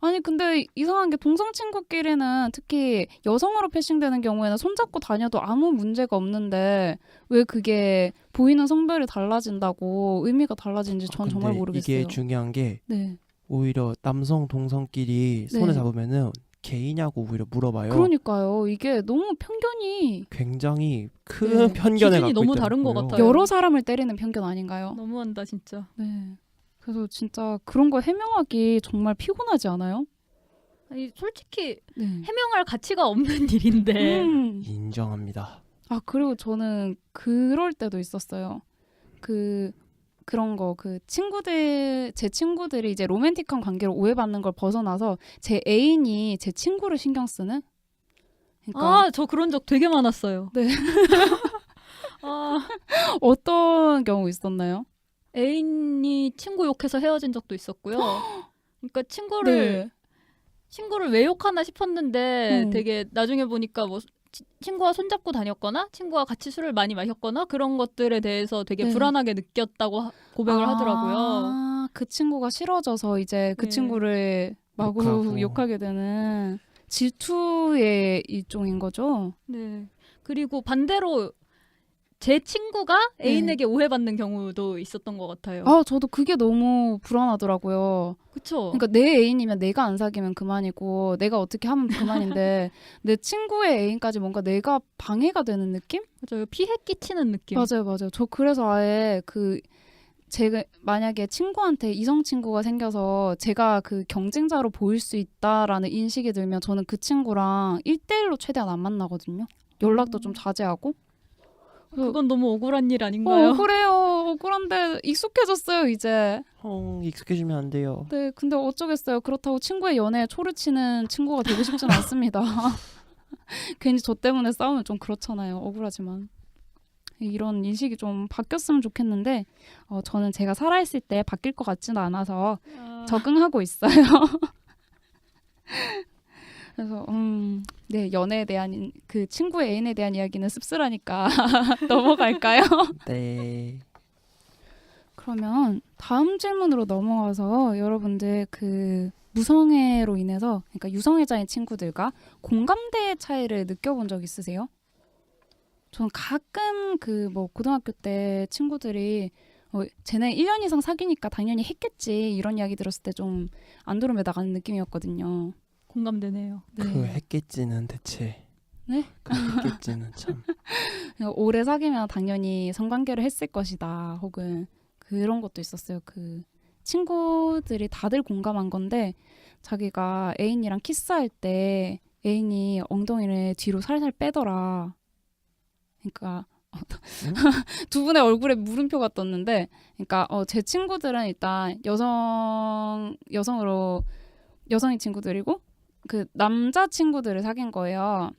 아니 근데 이상한 게 동성 친구끼리는 특히 여성으로 패싱되는 경우에는 손잡고 다녀도 아무 문제가 없는데 왜 그게 보이는 성별이 달라진다고 의미가 달라지는지 전 정말 근데 모르겠어요. 이게 중요한 게 네. 오히려 남성 동성끼리 손을 네. 잡으면은 게이냐고 오히려 물어봐요. 그러니까요. 이게 너무 편견이 굉장히 큰 네. 편견을 기준이 갖고 너무 있더라고요. 다른 것 같아요. 여러 사람을 때리는 편견 아닌가요? 너무한다 진짜. 네. 그래서 진짜 그런 거 해명하기 정말 피곤하지 않아요? 아니, 솔직히 네. 해명할 가치가 없는 일인데 인정합니다. 그리고 저는 그럴 때도 있었어요. 그런 거 제 친구들이 이제 로맨틱한 관계로 오해받는 걸 벗어나서 제 애인이 제 친구를 신경 쓰는? 그러니까 저 그런 적 되게 많았어요. 네. 어떤 경우 있었나요? 애인이 친구 욕해서 헤어진 적도 있었고요. 그러니까 네. 친구를 왜 욕하나 싶었는데 되게 나중에 보니까 뭐 친구와 손잡고 다녔거나 친구와 같이 술을 많이 마셨거나 그런 것들에 대해서 되게 네. 불안하게 느꼈다고 고백을 하더라고요. 그 친구가 싫어져서 이제 그 네. 친구를 마구 욕하고. 욕하게 되는 질투의 일종인 거죠. 네. 그리고 반대로 제 친구가 네. 애인에게 오해받는 경우도 있었던 것 같아요. 저도 그게 너무 불안하더라고요. 그쵸? 그러니까 내 애인이면 내가 안 사귀면 그만이고 내가 어떻게 하면 그만인데 내 친구의 애인까지 뭔가 내가 방해가 되는 느낌? 맞아요. 피해 끼치는 느낌. 맞아요. 저 그래서 아예 제가 만약에 친구한테 이성 친구가 생겨서 제가 그 경쟁자로 보일 수 있다라는 인식이 들면 저는 그 친구랑 1대1로 최대한 안 만나거든요. 연락도 좀 자제하고. 그건 너무 억울한 일 아닌가요? 그래요. 억울한데 익숙해졌어요, 이제. 익숙해지면 안 돼요. 네, 근데 어쩌겠어요. 그렇다고 친구의 연애에 초를 치는 친구가 되고 싶진 않습니다. 괜히 저 때문에 싸우면 좀 그렇잖아요. 억울하지만. 이런 인식이 좀 바뀌었으면 좋겠는데 저는 제가 살아있을 때 바뀔 것 같지는 않아서 적응하고 있어요. 그래서 네, 연애에 대한 그 친구의 애인에 대한 이야기는 씁쓸하니까 넘어갈까요? 네. 그러면 다음 질문으로 넘어가서 여러분들 그 무성애로 인해서 그러니까 유성애자인 친구들과 공감대의 차이를 느껴본 적 있으세요? 저는 가끔 뭐 고등학교 때 친구들이 쟤네 1년 이상 사귀니까 당연히 했겠지 이런 이야기 들었을 때 좀 안도름에 나가는 느낌이었거든요. 공감되네요. 네. 그 했겠지는 대체. 네? 그 했겠지는 참. 오래 사귀면 당연히 성관계를 했을 것이다. 혹은 그런 것도 있었어요. 그 친구들이 다들 공감한 건데 자기가 애인이랑 키스할 때 애인이 엉덩이를 뒤로 살살 빼더라. 그러니까 두 분의 얼굴에 물음표가 떴는데 그러니까 제 친구들은 일단 여성인 친구들이고 그 남자 친구들을 사귄 거예요.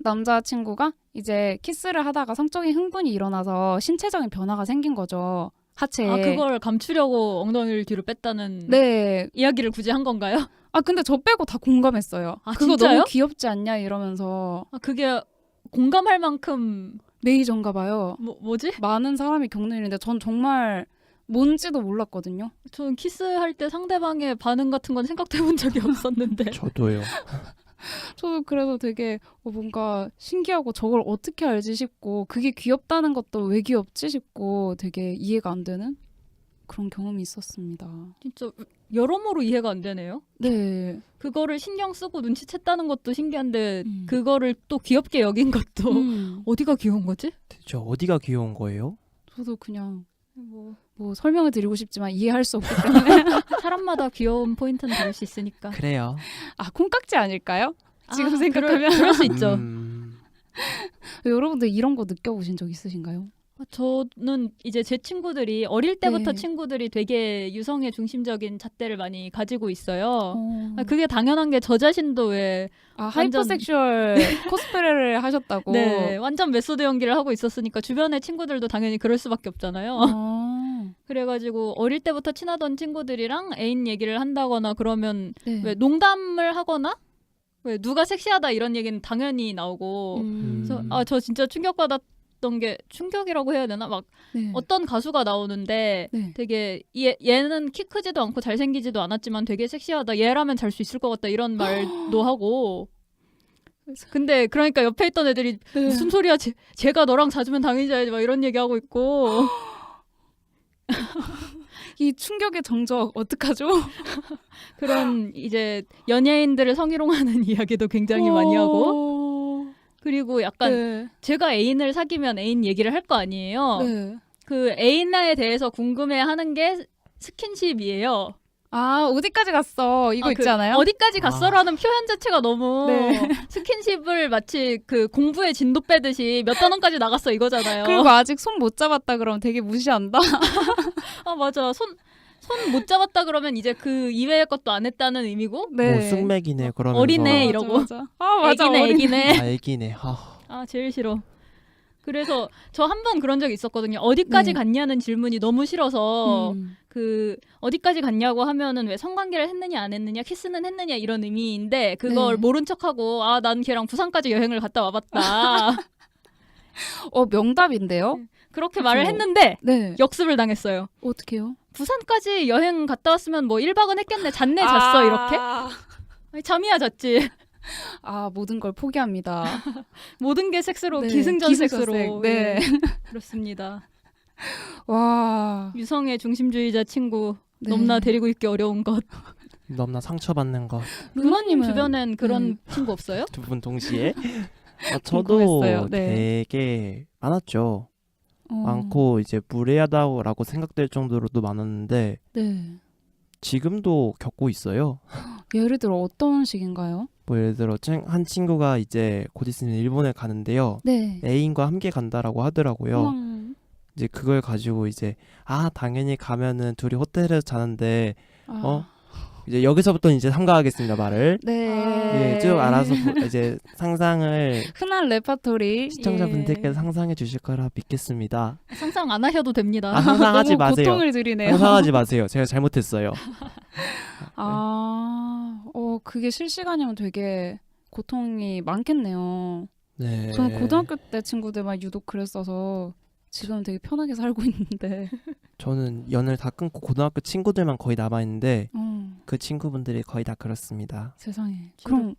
남자 친구가 이제 키스를 하다가 성적인 흥분이 일어나서 신체적인 변화가 생긴 거죠. 하체에. 그걸 감추려고 엉덩이를 뒤로 뺐다는 네. 이야기를 굳이 한 건가요? 근데 저 빼고 다 공감했어요. 그거 진짜요? 너무 귀엽지 않냐 이러면서. 그게 공감할 만큼 메이저인가 봐요. 뭐지? 많은 사람이 겪는 일인데 전 정말 뭔지도 몰랐거든요. 저는 키스할 때 상대방의 반응 같은 건 생각도 해본 적이 없었는데. 저도요. 저도 그래서 되게 뭔가 신기하고 저걸 어떻게 알지 싶고 그게 귀엽다는 것도 왜 귀엽지 싶고 되게 이해가 안 되는 그런 경험이 있었습니다. 진짜 여러모로 이해가 안 되네요. 네. 그거를 신경 쓰고 눈치챘다는 것도 신기한데 음. 그거를 또 귀엽게 여긴 것도 어디가 귀여운 거지? 대체 어디가 귀여운 거예요? 저도 그냥 뭐 설명을 드리고 싶지만 이해할 수 없기 때문에 사람마다 귀여운 포인트는 다를 수 있으니까. 그래요. 콩깍지 아닐까요? 지금 아, 생각하면 그럴 수 있죠. 여러분들 이런 거 느껴보신 적 있으신가요? 저는 이제 제 친구들이 어릴 때부터 네. 친구들이 되게 유성애 중심적인 잣대를 많이 가지고 있어요. 어. 그게 당연한 게 저 자신도 왜 완전- 하이퍼섹슈얼 코스프레를 하셨다고. 네, 완전 메소드 연기를 하고 있었으니까 주변의 친구들도 당연히 그럴 수밖에 없잖아요. 그래가지고 어릴 때부터 친하던 친구들이랑 애인 얘기를 한다거나 그러면 네. 왜 농담을 하거나 왜 누가 섹시하다 이런 얘기는 당연히 나오고 그래서 저 진짜 충격받았던 게 충격이라고 해야 되나 막 네. 어떤 가수가 나오는데 네. 되게 얘는 키 크지도 않고 잘생기지도 않았지만 되게 섹시하다 얘라면 잘 수 있을 것 같다 이런 말도 하고 근데 그러니까 옆에 있던 애들이 네. 무슨 소리야 쟤가 너랑 자주면 당연히 자야지 막 이런 얘기하고 있고 이 충격의 정적 어떡하죠? 그런 이제 연예인들을 성희롱하는 이야기도 굉장히 많이 하고 그리고 약간 네. 제가 애인을 사귀면 애인 얘기를 할 거 아니에요. 네. 그 애인에 대해서 궁금해하는 게 스킨십이에요. 어디까지 갔어? 이거 그 있잖아요. 어디까지 갔어라는 표현 자체가 너무 네. 스킨십을 마치 그 공부에 진도 빼듯이 몇 단원까지 나갔어 이거잖아요. 그리고 아직 손 못 잡았다 그러면 되게 무시한다. 맞아. 손 못 잡았다 그러면 이제 그 이외의 것도 안 했다는 의미고 네. 뭐 쑥맥이네 그러면서 어린애 맞아, 이러고. 맞아. 맞아. 애기네 어린애. 애기네. 애기네. 제일 싫어. 그래서 저 한 번 그런 적이 있었거든요. 어디까지 네. 갔냐는 질문이 너무 싫어서 음. 그 어디까지 갔냐고 하면은 왜 성관계를 했느냐 안 했느냐 키스는 했느냐 이런 의미인데 그걸 네. 모른 척하고 난 걔랑 부산까지 여행을 갔다 와봤다. 명답인데요? 그렇게 그쵸. 말을 했는데 네. 역습을 당했어요. 어떡해요? 부산까지 여행 갔다 왔으면 뭐 1박은 했겠네. 잤네 잤어 이렇게? 아니, 잠이야 잤지. 모든 걸 포기합니다. 모든 게 섹스로 네, 기승전색으로. 기승전색. 네. 그렇습니다. 와. 유성의 중심주의자 친구 네. 넘나 데리고 있기 어려운 것. 넘나 상처받는 것. 루나님은 주변엔 그런 친구 없어요? 두 분 동시에. 저도 궁금했어요. 네. 되게 많았죠. 많고 이제 무례하다고 생각될 정도로도 많았는데 네. 지금도 겪고 있어요. 예를 들어 어떤 식인가요? 뭐 예를 들어 한 친구가 이제 곧 있으면 일본에 가는데요. 네. 애인과 함께 간다라고 하더라고요. 음. 이제 그걸 가지고 이제 당연히 가면은 둘이 호텔에서 자는데 이제 여기서부터 이제 삼가하겠습니다 말을. 네. 예, 쭉 알아서 이제 상상을 흔한 레파토리. 시청자분들께서 상상해 주실 거라 믿겠습니다. 상상 안 하셔도 됩니다. 상상하지 너무 마세요. 고통을 드리네요. 상상하지 마세요. 제가 잘못했어요. 그게 실시간이면 되게 고통이 많겠네요. 네. 저는 고등학교 때 친구들만 유독 그랬어서 지금 되게 편하게 살고 있는데. 저는 연을 다 끊고 고등학교 친구들만 거의 남아 있는데 어, 그 친구분들이 거의 다 그렇습니다. 세상에. 그럼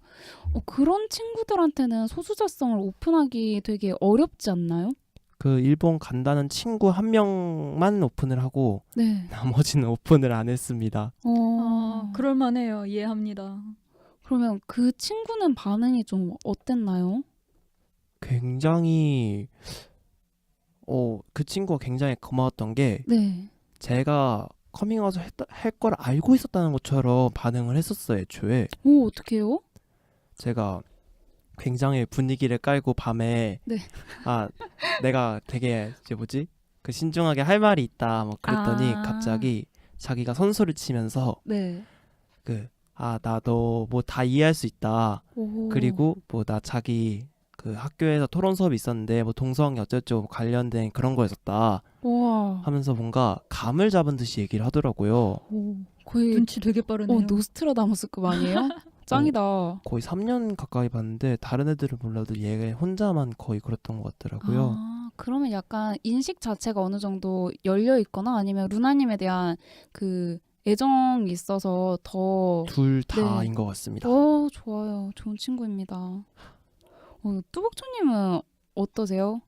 그런 친구들한테는 소수자성을 오픈하기 되게 어렵지 않나요? 그 일본 간다는 친구 한 명만 오픈을 하고 네. 나머지는 오픈을 안 했습니다. 그럴만해요. 이해합니다. 그러면 그 친구는 반응이 좀 어땠나요? 굉장히 그 친구가 굉장히 고마웠던 게 네. 제가 커밍아웃을 할 걸 알고 있었다는 것처럼 반응을 했었어요. 애초에 어떡해요? 제가 굉장히 분위기를 깔고 밤에 네. 내가 되게 그 신중하게 할 말이 있다 뭐 그랬더니 갑자기 자기가 선수를 치면서 네. 나 너 뭐 다 이해할 수 있다. 오. 그리고 뭐 나 자기 그 학교에서 토론 수업이 있었는데 뭐 동성애 어쩌고 관련된 그런 거였었다 와. 하면서 뭔가 감을 잡은 듯이 얘기를 하더라고요. 거의 눈치 되게 빠르네요. 노스트라다무스급 아니에요? 짱이다. 거의 3년 가까이 봤는데 다른 애들은 몰라도 얘 혼자만 거의 그랬던 것 같더라고요. 그러면 약간 인식 자체가 어느 정도 열려 있거나 아니면 루나님에 대한 그 애정이 있어서 더 둘 다인 네. 것 같습니다. 좋아요. 좋은 친구입니다. 뚜벅초님은 어떠세요?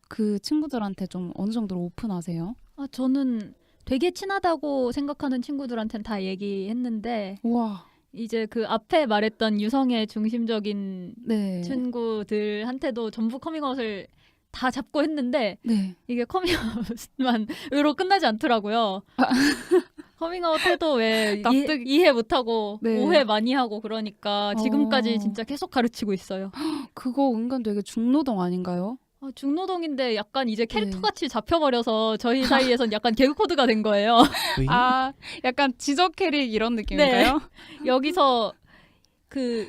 그 친구들한테 좀 어느 정도로 오픈하세요? 저는 되게 친하다고 생각하는 친구들한테는 다 얘기했는데 우와. 이제 그 앞에 말했던 유성의 중심적인 네. 친구들한테도 전부 커밍아웃을 다 잡고 했는데 네. 이게 커밍아웃만으로 끝나지 않더라고요. 커밍아웃 해도 왜 납득- 이해 못하고 네. 오해 많이 하고 그러니까 지금까지 어. 진짜 계속 가르치고 있어요. 그거 은근 되게 중노동 아닌가요? 중노동인데 약간 이제 캐릭터 네. 같이 잡혀버려서 저희 사이에선 약간 개그 코드가 된 거예요. 으잉? 약간 지적 캐릭 이런 느낌인가요? 여기서 그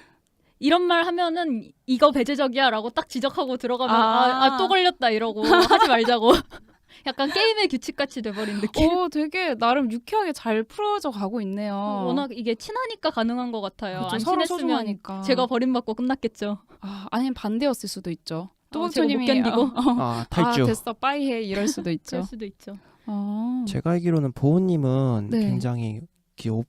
이런 말 하면은 이거 배제적이야라고 딱 지적하고 들어가면 또 걸렸다 이러고 하지 말자고. 약간 게임의 규칙같이 돼버린 느낌. 되게 나름 유쾌하게 잘 풀어져 가고 있네요. 워낙 이게 친하니까 가능한 것 같아요. 그쵸, 안 서로 친했으면 소중하니까. 제가 버림받고 끝났겠죠. 아니면 반대였을 수도 있죠. 제가 못 뚜벅초님이 견디고 탈주. 됐어 빠이해 이럴 수도 있죠. 그럴 수도 있죠. 제가 알기로는 보호님은 네. 굉장히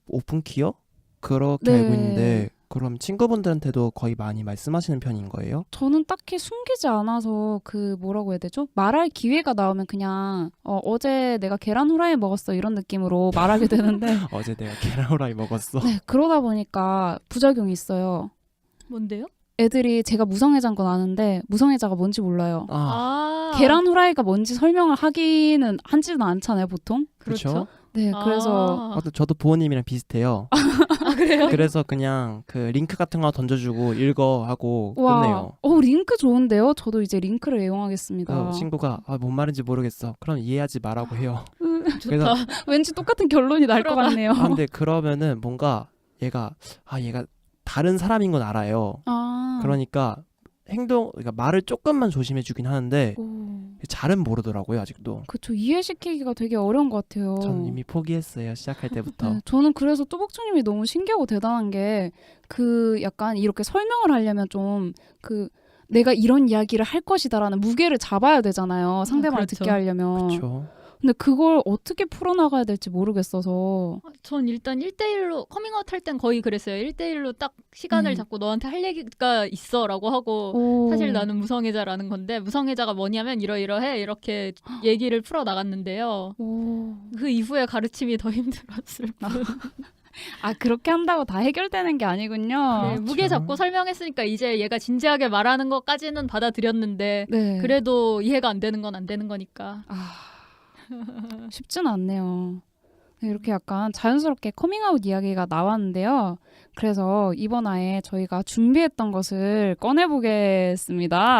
오픈 키어? 그렇게 네. 알고 있는데 그럼 친구분들한테도 거의 많이 말씀하시는 편인 거예요? 저는 딱히 숨기지 않아서 그 뭐라고 해야 되죠? 말할 기회가 나오면 그냥 어제 내가 계란 후라이 먹었어 이런 느낌으로 말하게 되는데 어제 내가 계란 후라이 먹었어. 네, 그러다 보니까 부작용이 있어요. 뭔데요? 애들이 제가 무성애자인 건 아는데 무성애자가 뭔지 몰라요. 계란 후라이가 뭔지 설명을 하지는 않잖아요, 보통. 그렇죠. 네, 그래서 저도 보호님이랑 비슷해요. 그래요? 그래서 그냥 그 링크 같은 거 던져주고 읽어 하고 끝내요. 링크 좋은데요? 저도 이제 링크를 애용하겠습니다. 친구가 뭔 말인지 모르겠어. 그럼 이해하지 말라고 해요. 좋다. 그래서 왠지 똑같은 결론이 날 것 풀어가. 같네요. 근데 그러면은 뭔가 얘가 다른 사람인 건 알아요. 그러니까 그러니까 말을 조금만 조심해 주긴 하는데 잘은 모르더라고요, 아직도. 그쵸, 이해시키기가 되게 어려운 것 같아요. 전 이미 포기했어요, 시작할 때부터. 네, 저는 그래서 뚜벅초님이 너무 신기하고 대단한 게 그 약간 이렇게 설명을 하려면 좀 내가 이런 이야기를 할 것이다라는 무게를 잡아야 되잖아요. 상대방을 그렇죠. 듣게 하려면. 그렇죠. 근데 그걸 어떻게 풀어나가야 될지 모르겠어서. 전 일단 1대1로 커밍아웃 할 땐 거의 그랬어요. 1대1로 딱 시간을 잡고 너한테 할 얘기가 있어 라고 하고 사실 나는 무성애자라는 건데 무성애자가 뭐냐면 이러이러해 이렇게 얘기를 풀어나갔는데요. 그 이후에 가르침이 더 힘들었을 뿐. 그렇게 한다고 다 해결되는 게 아니군요. 네, 무게 잡고 설명했으니까 이제 얘가 진지하게 말하는 것까지는 받아들였는데 네. 그래도 이해가 안 되는 건 안 되는 거니까. 쉽지는 않네요. 네, 이렇게 약간 자연스럽게 커밍아웃 이야기가 나왔는데요. 그래서 이번 화에 저희가 준비했던 것을 꺼내보겠습니다.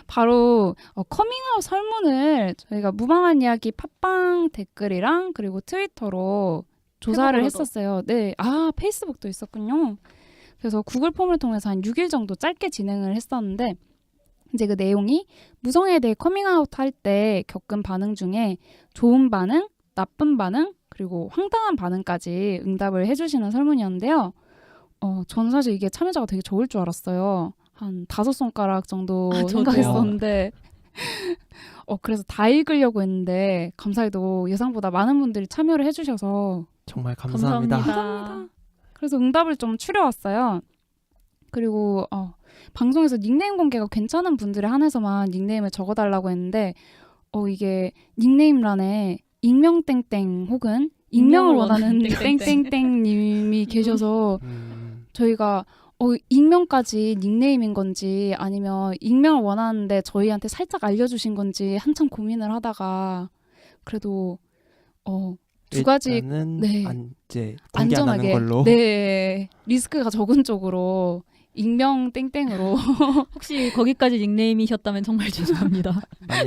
바로 커밍아웃 설문을 저희가 무방한 이야기 팟빵 댓글이랑 그리고 트위터로 조사를 페북으로도. 했었어요. 네, 페이스북도 있었군요. 그래서 구글 폼을 통해서 한 6일 정도 짧게 진행을 했었는데 이제 그 내용이 무성애에 대해 커밍아웃 할 때 겪은 반응 중에 좋은 반응, 나쁜 반응, 그리고 황당한 반응까지 응답을 해주시는 설문이었는데요. 저는 사실 이게 참여자가 되게 적을 줄 알았어요. 한 5손가락 정도 저도요. 생각했었는데 그래서 다 읽으려고 했는데 감사히도 예상보다 많은 분들이 참여를 해주셔서 정말 감사합니다. 감사합니다. 그래서 응답을 좀 추려왔어요. 그리고 방송에서 닉네임 공개가 괜찮은 분들에 한해서만 닉네임을 적어달라고 했는데 이게 닉네임란에 익명땡땡 혹은 익명을 원하는 땡땡땡님이 계셔서 저희가 익명까지 닉네임인 건지 아니면 익명을 원하는데 저희한테 살짝 알려주신 건지 한참 고민을 하다가 그래도 두 가지 일단은 네. 이제 공개 안 하는 안전하게 걸로. 네 리스크가 적은 쪽으로 익명 땡땡으로 혹시 거기까지 닉네임이셨다면 정말 죄송합니다.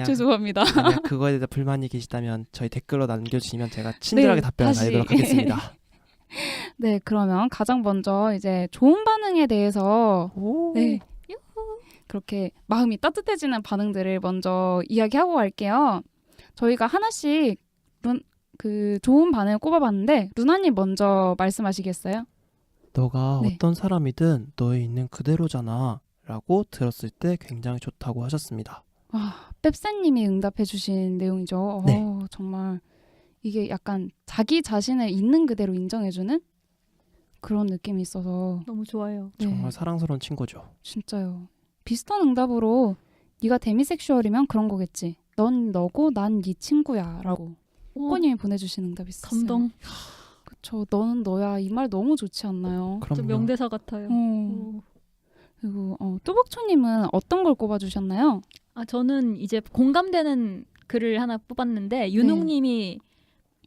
죄송합니다. 만약 그거에 대해서 불만이 계시다면 저희 댓글로 남겨주시면 제가 친절하게 네, 답변을 다시. 드리도록 하겠습니다. 네, 그러면 가장 먼저 이제 좋은 반응에 대해서 네, 그렇게 마음이 따뜻해지는 반응들을 먼저 이야기하고 갈게요. 저희가 하나씩 그 좋은 반응을 꼽아봤는데 루나님 먼저 말씀하시겠어요? 너가 네. 어떤 사람이든 너에 있는 그대로잖아 라고 들었을 때 굉장히 좋다고 하셨습니다. 뺍쌤님이 응답해주신 내용이죠. 네. 정말 이게 약간 자기 자신을 있는 그대로 인정해주는 그런 느낌이 있어서 너무 좋아요. 네, 정말 사랑스러운 친구죠. 진짜요. 비슷한 응답으로 네가 데미섹슈얼이면 그런 거겠지. 넌 너고 난 네 친구야 라고 호꺼님이 보내주신 응답이 있었어요. 감동. 그쵸. 너는 너야. 이 말 너무 좋지 않나요? 좀 그럼요. 명대사 같아요. 오. 그리고 뚜벅초님은 어떤 걸 꼽아주셨나요? 아 저는 이제 공감되는 글을 하나 뽑았는데 윤웅님이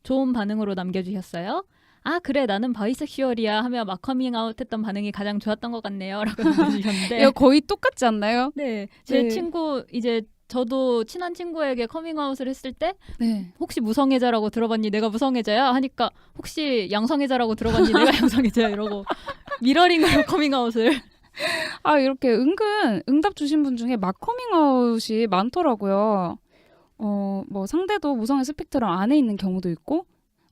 좋은 반응으로 남겨주셨어요. 아 그래 나는 바이섹슈얼이야 하며 막 커밍아웃했던 반응이 가장 좋았던 것 같네요라고 남겨주셨는데 이거 거의 똑같지 않나요? 네, 제 네. 친구 이제 저도 친한 친구에게 커밍아웃을 했을 때 네. 혹시 무성애자라고 들어봤니? 내가 무성애자야? 하니까 혹시 양성애자라고 들어봤니? 내가 양성애자야 이러고 미러링으로 커밍아웃을 아 이렇게 은근 응답 주신 분 중에 막 커밍아웃이 많더라고요. 뭐 상대도 무성애 스펙트럼 안에 있는 경우도 있고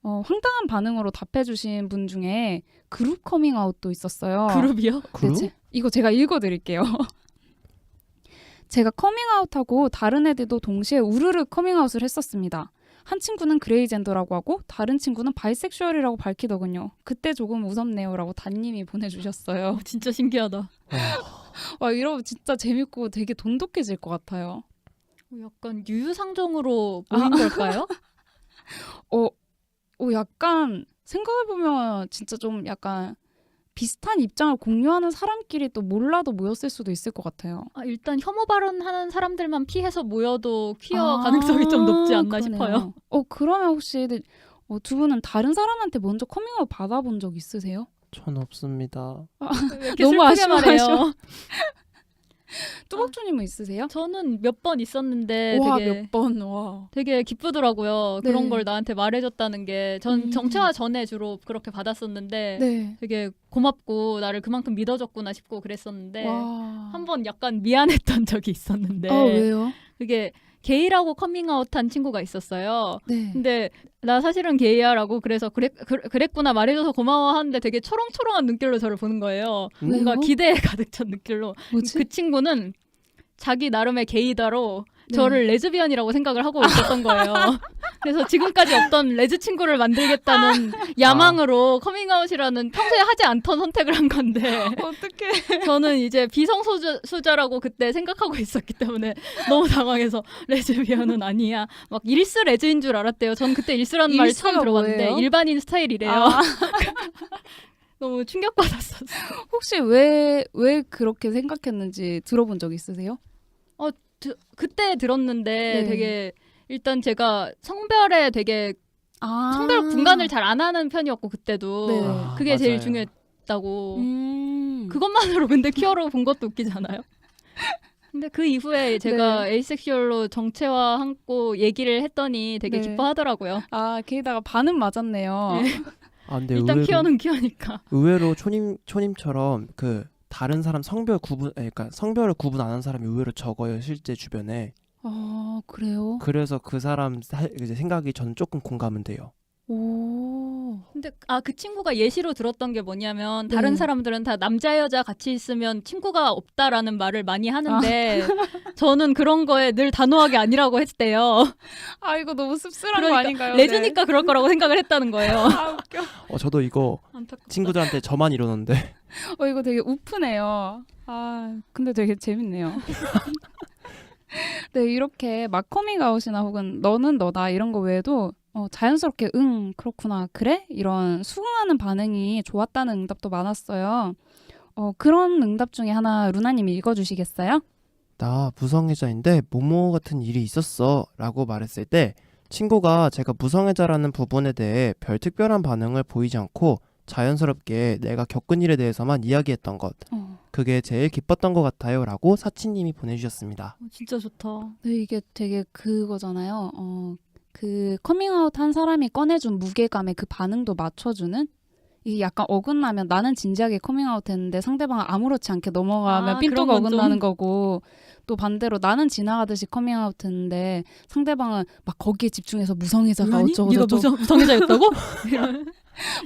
황당한 반응으로 답해주신 분 중에 그룹 커밍아웃도 있었어요. 그룹이요? 그룹? 이거 제가 읽어드릴게요. 제가 커밍아웃하고 다른 애들도 동시에 우르르 커밍아웃을 했었습니다. 한 친구는 그레이젠더라고 하고 다른 친구는 바이섹슈얼이라고 밝히더군요. 그때 조금 무섭네요라고 단님이 보내주셨어요. 진짜 신기하다. 와 이러면 진짜 재밌고 되게 돈독해질 것 같아요. 약간 유유상종으로 보인 걸까요? 약간 생각해보면 진짜 좀 약간 비슷한 입장을 공유하는 사람끼리 또 몰라도 모였을 수도 있을 것 같아요. 아, 일단 혐오 발언하는 사람들만 피해서 모여도 퀴어 가능성이 좀 높지 않나 그러네요. 싶어요. 그러면 혹시 두 분은 다른 사람한테 먼저 커밍아웃 받아본 적 있으세요? 전 없습니다. 왜 이렇게 너무 슬프게 말해요. 뚜벅주님은 있으세요? 저는 몇 번 있었는데 와, 되게 몇 번, 와. 되게 기쁘더라고요. 네. 그런 걸 나한테 말해줬다는 게 전 음. 정체화 전에 주로 그렇게 받았었는데 네. 되게 고맙고 나를 그만큼 믿어줬구나 싶고 그랬었는데 와. 한 번 약간 미안했던 적이 있었는데 왜요? 그게 게이라고 커밍아웃한 친구가 있었어요. 네. 근데 나 사실은 게이야라고 그래서 그랬구나 말해줘서 고마워 하는데 되게 초롱초롱한 눈길로 저를 보는 거예요. 왜요? 뭔가 기대에 가득 찬 눈길로. 뭐지? 그 친구는 자기 나름의 게이다로 네. 저를 레즈비언이라고 생각을 하고 있었던 거예요. 그래서 지금까지 없던 레즈 친구를 만들겠다는 야망으로 커밍아웃이라는 평소에 하지 않던 선택을 한 건데 어떡해. 저는 이제 비성소자라고 그때 생각하고 있었기 때문에 너무 당황해서 레즈비언은 아니야. 막 일스 레즈인 줄 알았대요. 전 그때 일스라는 말 처음 일스가 들어봤는데 뭐예요? 일반인 스타일이래요. 아. 너무 충격받았었어요. 혹시 왜 그렇게 생각했는지 들어본 적 있으세요? 그때 들었는데 네. 되게 일단 제가 성별에 되게 성별 분간을 잘 안 하는 편이었고 그때도 네. 그게 제일 맞아요. 중요했다고. 음. 그것만으로 근데 퀴어로 본 것도 웃기잖아요. 근데 그 이후에 제가 에이섹슈얼로 정체화하고 얘기를 했더니 되게 네. 기뻐하더라고요. 게다가 반은 맞았네요. 네. 아 근데 일단 퀴어는 퀴어니까. 의외로 초님처럼 그 다른 사람 그러니까 성별을 구분 안 하는 사람이 의외로 적어요 실제 주변에. 그래요? 그래서 그 사람 이제 생각이 저는 조금 공감은 돼요. 오. 근데 그 친구가 예시로 들었던 게 뭐냐면 다른 네. 사람들은 다 남자 여자 같이 있으면 친구가 없다라는 말을 많이 하는데 저는 그런 거에 늘 단호하게 아니라고 했대요. 이거 너무 씁쓸한 그러니까 거 아닌가요? 레즈니까 그럴 거라고 생각을 했다는 거예요. 웃겨. 저도 이거 안타깝다. 친구들한테 저만 이러는데 이거 되게 우프네요. 근데 되게 재밌네요. 네, 이렇게 막 커밍아웃이나 혹은 너는 너다 이런 거 외에도 자연스럽게 그렇구나, 그래? 이런 수긍하는 반응이 좋았다는 응답도 많았어요. 그런 응답 중에 하나 루나님이 읽어주시겠어요? 나 무성애자인데 모모 같은 일이 있었어 라고 말했을 때 친구가 제가 무성애자라는 부분에 대해 별 특별한 반응을 보이지 않고 자연스럽게 내가 겪은 일에 대해서만 이야기했던 것, 그게 제일 기뻤던 것 같아요 라고 사치님이 보내주셨습니다. 진짜 좋다. 네, 이게 되게 그거잖아요. 그 커밍아웃 한 사람이 꺼내준 무게감에 그 반응도 맞춰주는? 이게 약간 어긋나면 나는 진지하게 커밍아웃 했는데 상대방은 아무렇지 않게 넘어가면 삔또가 그런 건 어긋나는 좀- 거고, 또 반대로 나는 지나가듯이 커밍아웃 했는데 상대방은 막 거기에 집중해서 무성애자가 아니? 어쩌고 네가 저쩌고 무성애자였다고?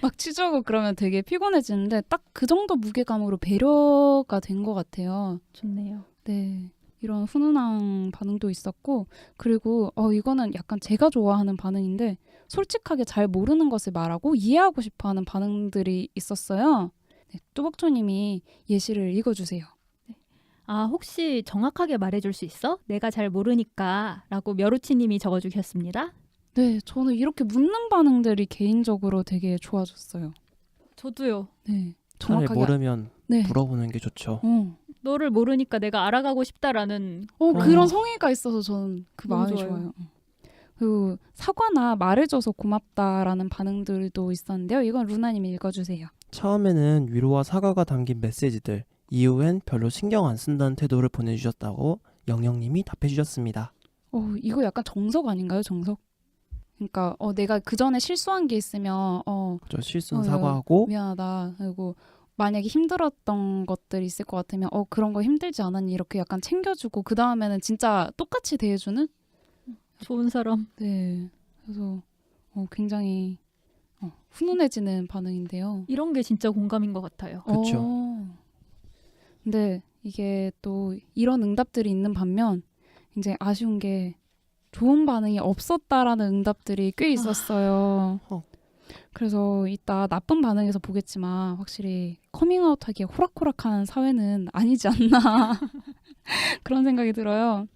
막 치저고 그러면 되게 피곤해지는데 딱 그 정도 무게감으로 배려가 된 것 같아요. 좋네요. 네. 이런 훈훈한 반응도 있었고, 그리고 이거는 약간 제가 좋아하는 반응인데 솔직하게 잘 모르는 것을 말하고 이해하고 싶어하는 반응들이 있었어요. 네, 뚜벅초님이 예시를 읽어주세요. 아, 혹시 정확하게 말해줄 수 있어? 내가 잘 모르니까 라고 멸우치님이 적어주셨습니다. 네, 저는 이렇게 묻는 반응들이 개인적으로 되게 좋아졌어요. 저도요. 네, 차라리 정확하게. 모르면 네. 물어보는 게 좋죠. 너를 모르니까 내가 알아가고 싶다라는 그런 성의가 있어서 저는 그 너무 마음이 좋아요. 좋아요. 그리고 사과나 말해줘서 고맙다라는 반응들도 있었는데요. 이건 루나님이 읽어주세요. 처음에는 위로와 사과가 담긴 메시지들, 이후엔 별로 신경 안 쓴다는 태도를 보내주셨다고 영영님이 답해주셨습니다. 이거 약간 정석 아닌가요? 정석? 그러니까 내가 그 전에 실수한 게 있으면 저 실수는 사과하고 미안하다. 그리고 만약에 힘들었던 것들이 있을 것 같으면 그런 거 힘들지 않았니? 이렇게 약간 챙겨주고 그 다음에는 진짜 똑같이 대해주는? 좋은 사람. 네. 그래서 굉장히 훈훈해지는 반응인데요. 이런 게 진짜 공감인 것 같아요. 그쵸. 근데 이게 또 이런 응답들이 있는 반면 굉장히 아쉬운 게 좋은 반응이 없었다라는 응답들이 꽤 있었어요. 그래서 이따 나쁜 반응에서 보겠지만 확실히 커밍아웃하기에 호락호락한 사회는 아니지 않나 그런 생각이 들어요.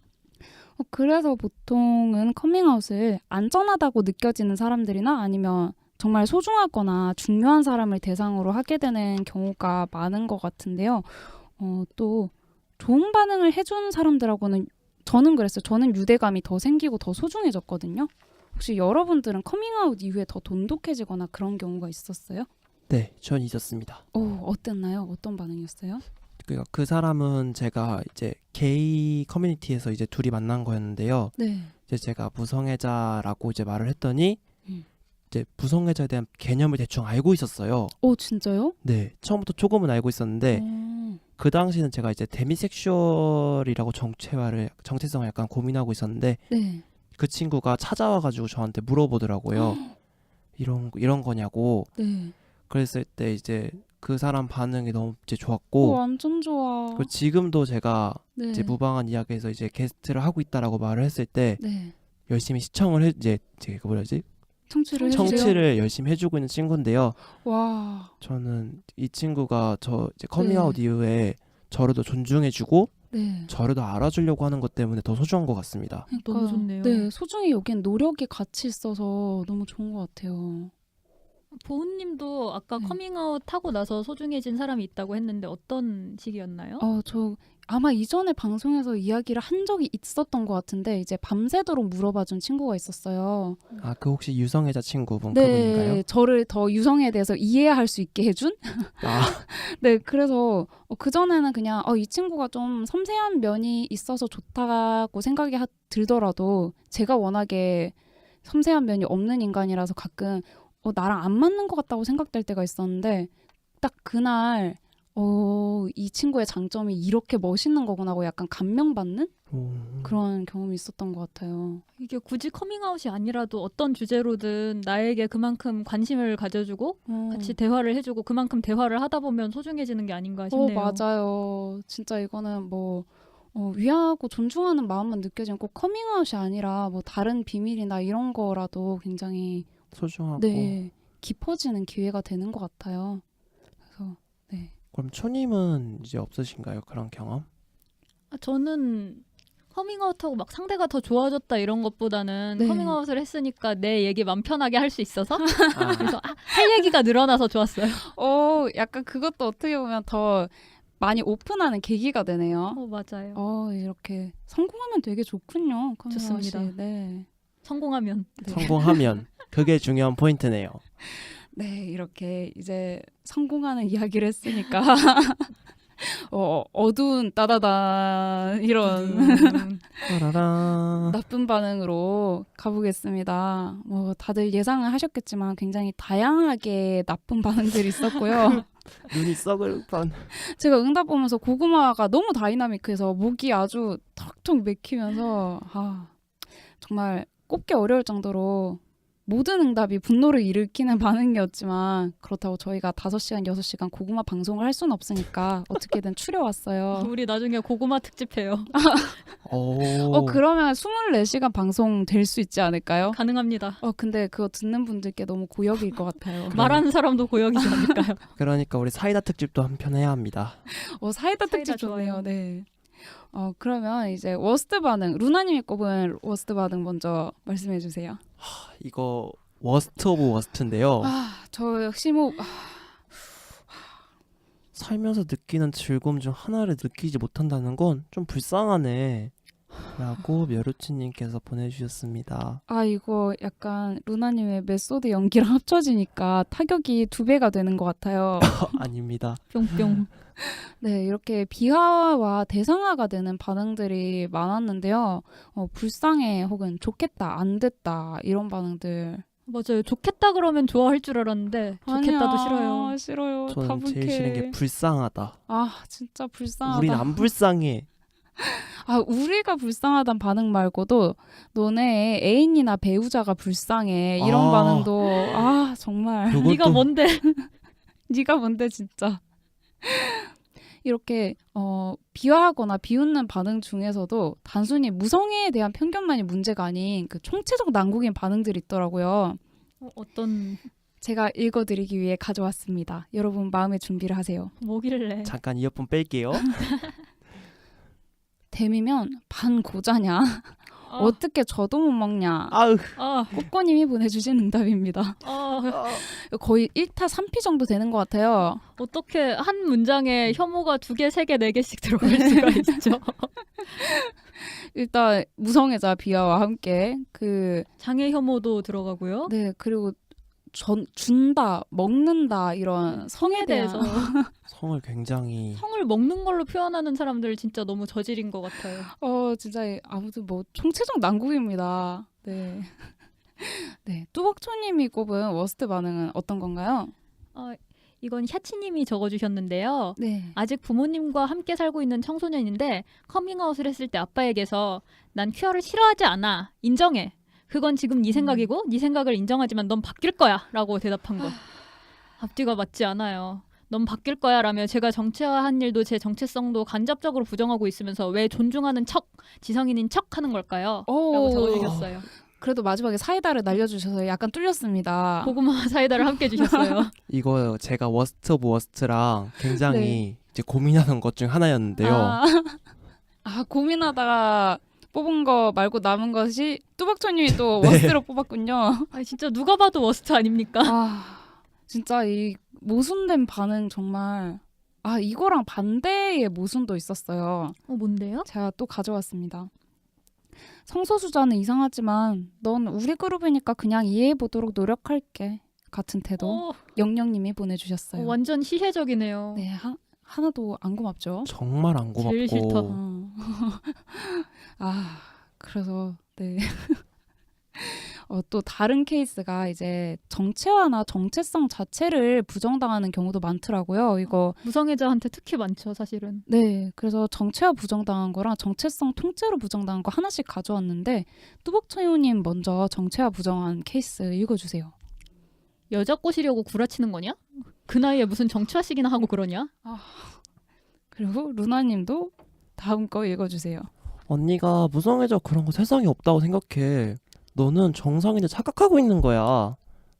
그래서 보통은 커밍아웃을 안전하다고 느껴지는 사람들이나 아니면 정말 소중하거나 중요한 사람을 대상으로 하게 되는 경우가 많은 것 같은데요. 또 좋은 반응을 해준 사람들하고는 저는 그랬어요. 저는 유대감이 더 생기고 더 소중해졌거든요. 혹시 여러분들은 커밍아웃 이후에 더 돈독해지거나 그런 경우가 있었어요? 네, 전 있었습니다. 어땠나요? 어떤 반응이었어요? 그러니까 그 사람은 제가 이제 게이 커뮤니티에서 이제 둘이 만난 거였는데요. 네. 이제 제가 무성애자라고 이제 말을 했더니 이제 무성애자에 대한 개념을 대충 알고 있었어요. 진짜요? 네, 처음부터 조금은 알고 있었는데 그 당시는 제가 이제 데미섹슈얼이라고 정체성을 약간 고민하고 있었는데 네. 그 친구가 찾아와가지고 저한테 물어보더라고요. 이런 거냐고. 네. 그랬을 때 이제 그 사람 반응이 너무 이제 좋았고 완전 좋아. 그리고 지금도 제가 네. 이제 무방한 이야기에서 이제 게스트를 하고 있다라고 말을 했을 때 네. 열심히 시청을 이제 그 뭐라지 청취를 청취를 열심히 해주고 있는 친구인데요. 와. 저는 이 친구가 저 이제 커밍아웃 이후에 저를 더 존중해주고 네. 저를 더 알아주려고 하는 것 때문에 더 소중한 것 같습니다. 너무 좋네요. 네, 소중히 여긴 노력이 같이 있어서 너무 좋은 것 같아요. 보은님도 아까 네. 커밍아웃 하고 나서 소중해진 사람이 있다고 했는데 어떤 시기였나요? 저 아마 이전에 방송에서 이야기를 한 적이 있었던 것 같은데 이제 밤새도록 물어봐준 친구가 있었어요. 아, 그 혹시 유성애자 친구분 네, 그분인가요? 저를 더 유성에 대해서 이해할 수 있게 해준? 아, 네, 그래서 그전에는 그냥 이 친구가 좀 섬세한 면이 있어서 좋다고 생각이 들더라도 제가 워낙에 섬세한 면이 없는 인간이라서 가끔 나랑 안 맞는 것 같다고 생각될 때가 있었는데 딱 그날 이 친구의 장점이 이렇게 멋있는 거구나 하고 약간 감명받는 그런 경험이 있었던 것 같아요. 이게 굳이 커밍아웃이 아니라도 어떤 주제로든 나에게 그만큼 관심을 가져주고 같이 대화를 해주고 그만큼 대화를 하다 보면 소중해지는 게 아닌가 싶네요. 맞아요. 진짜 이거는 위하고 존중하는 마음만 느껴지는 꼭 커밍아웃이 아니라 다른 비밀이나 이런 거라도 굉장히 소중하고. 네, 깊어지는 기회가 되는 것 같아요. 그래서 네. 그럼 초님은 이제 없으신가요? 그런 경험? 저는 커밍아웃하고 막 상대가 더 좋아졌다 이런 것보다는 네. 커밍아웃을 했으니까 내 얘기 맘 편하게 할 수 있어서 아, 그래서 할 얘기가 늘어나서 좋았어요. 약간 그것도 어떻게 보면 더 많이 오픈하는 계기가 되네요. 맞아요. 이렇게 성공하면 되게 좋군요. 커밍아웃이. 좋습니다. 네. 성공하면. 네. 성공하면 그게 중요한 포인트네요. 네, 이렇게 이제 성공하는 이야기를 했으니까 어두운 따다단 이런 따라란. 나쁜 반응으로 가보겠습니다. 다들 예상을 하셨겠지만 굉장히 다양하게 나쁜 반응들이 있었고요. 눈이 썩을 뻔. 제가 응답 보면서 고구마가 너무 다이나믹해서 목이 아주 턱턱 맥히면서 정말 꼽기 어려울 정도로 모든 응답이 분노를 일으키는 반응이었지만 그렇다고 저희가 5시간, 6시간 고구마 방송을 할 수는 없으니까 어떻게든 추려왔어요. 우리 나중에 고구마 특집해요. 그러면 24시간 방송 될 수 있지 않을까요? 가능합니다. 근데 그거 듣는 분들께 너무 고역일 것 같아요. 말하는 사람도 고역이지 않을까요? 그러니까 우리 사이다 특집도 한편 해야 합니다. 사이다 특집 좋네요. 좋아요. 네. 그러면 이제 워스트 반응, 루나님이 꼽은 워스트 반응 먼저 말씀해 주세요. 이거 워스트 오브 워스트인데요. 저 역시 살면서 느끼는 즐거움 중 하나를 느끼지 못한다는 건 좀 불쌍하네 라고 멸우치님께서 보내주셨습니다. 이거 약간 루나님의 메소드 연기랑 합쳐지니까 타격이 2배가 되는 것 같아요. 아닙니다. 뿅뿅. 네, 이렇게 비하와 대상화가 되는 반응들이 많았는데요. 불쌍해 혹은 좋겠다, 안 됐다 이런 반응들. 맞아요. 좋겠다 그러면 좋아할 줄 알았는데 좋겠다도 아니야, 싫어요. 싫어요. 다 저는 불쾌해. 제일 싫은 게 불쌍하다. 진짜 불쌍하다. 우린 안 불쌍해. 우리가 불쌍하단 반응 말고도 너네 애인이나 배우자가 불쌍해 이런 아. 반응도 정말 그것도 네가 뭔데? 네가 뭔데 진짜. 이렇게 비하하거나 비웃는 반응 중에서도 단순히 무성애에 대한 편견만이 문제가 아닌 그 총체적 난국인 반응들이 있더라고요. 어떤 제가 읽어드리기 위해 가져왔습니다. 여러분 마음의 준비를 하세요. 뭐길래? 잠깐 이어폰 뺄게요. 댐이면 반 고자냐? 어떻게 저도 못 먹냐? 아으. 꼬꼬님이 보내주신 응답입니다. 거의 1타 3피 정도 되는 것 같아요. 어떻게 한 문장에 혐오가 2개, 3개, 4개씩 들어갈 수가 있죠? 일단 무성애자 비하와 함께 장애 혐오도 들어가고요. 네, 그리고 준다, 먹는다 이런 성에 대해서 성을 굉장히 성을 먹는 걸로 표현하는 사람들 진짜 너무 저질인 것 같아요. 진짜 아무튼 총체적 난국입니다. 네. 네, 뚜벅초님이 꼽은 워스트 반응은 어떤 건가요? 이건 샤치님이 적어주셨는데요. 네. 아직 부모님과 함께 살고 있는 청소년인데 커밍아웃을 했을 때 아빠에게서 난 퀴어를 싫어하지 않아. 인정해. 그건 지금 네 생각이고 네 생각을 인정하지만 넌 바뀔 거야 라고 대답한 거. 앞뒤가 맞지 않아요. 넌 바뀔 거야 라며 제가 정체화한 일도 제 정체성도 간접적으로 부정하고 있으면서 왜 존중하는 척, 지성인인 척 하는 걸까요? 라고 적어주셨어요. 그래도 마지막에 사이다를 날려주셔서 약간 뚫렸습니다. 고구마 사이다를 함께 주셨어요. 이거 제가 워스트 오브 워스트랑 굉장히 네. 이제 고민하는 것 중 하나였는데요. 고민하다가 뽑은 거 말고 남은 것이 뚜벅초님이 또 네. 워스트로 뽑았군요. 진짜 누가 봐도 워스트 아닙니까? 진짜 이 모순된 반응 정말 이거랑 반대의 모순도 있었어요. 뭔데요? 제가 또 가져왔습니다. 성소수자는 이상하지만 넌 우리 그룹이니까 그냥 이해해보도록 노력할게. 같은 태도 영영님이 보내주셨어요. 완전 시혜적이네요. 네, 하나도 안 고맙죠. 정말 안 고맙고 제일 싫다. 그래서 네. 또 다른 케이스가 이제 정체화나 정체성 자체를 부정당하는 경우도 많더라고요. 이거 무성애자한테 특히 많죠, 사실은. 네, 그래서 정체화 부정당한 거랑 정체성 통째로 부정당한 거 하나씩 가져왔는데 뚜벅천효님 먼저 정체화 부정한 케이스 읽어주세요. 여자 꼬시려고 구라치는 거냐? 그 나이에 무슨 정치화식이나 하고 그러냐? 그리고 루나님도 다음 거 읽어주세요. 언니가 무성애자 그런 거 세상에 없다고 생각해. 너는 정상인데 착각하고 있는 거야.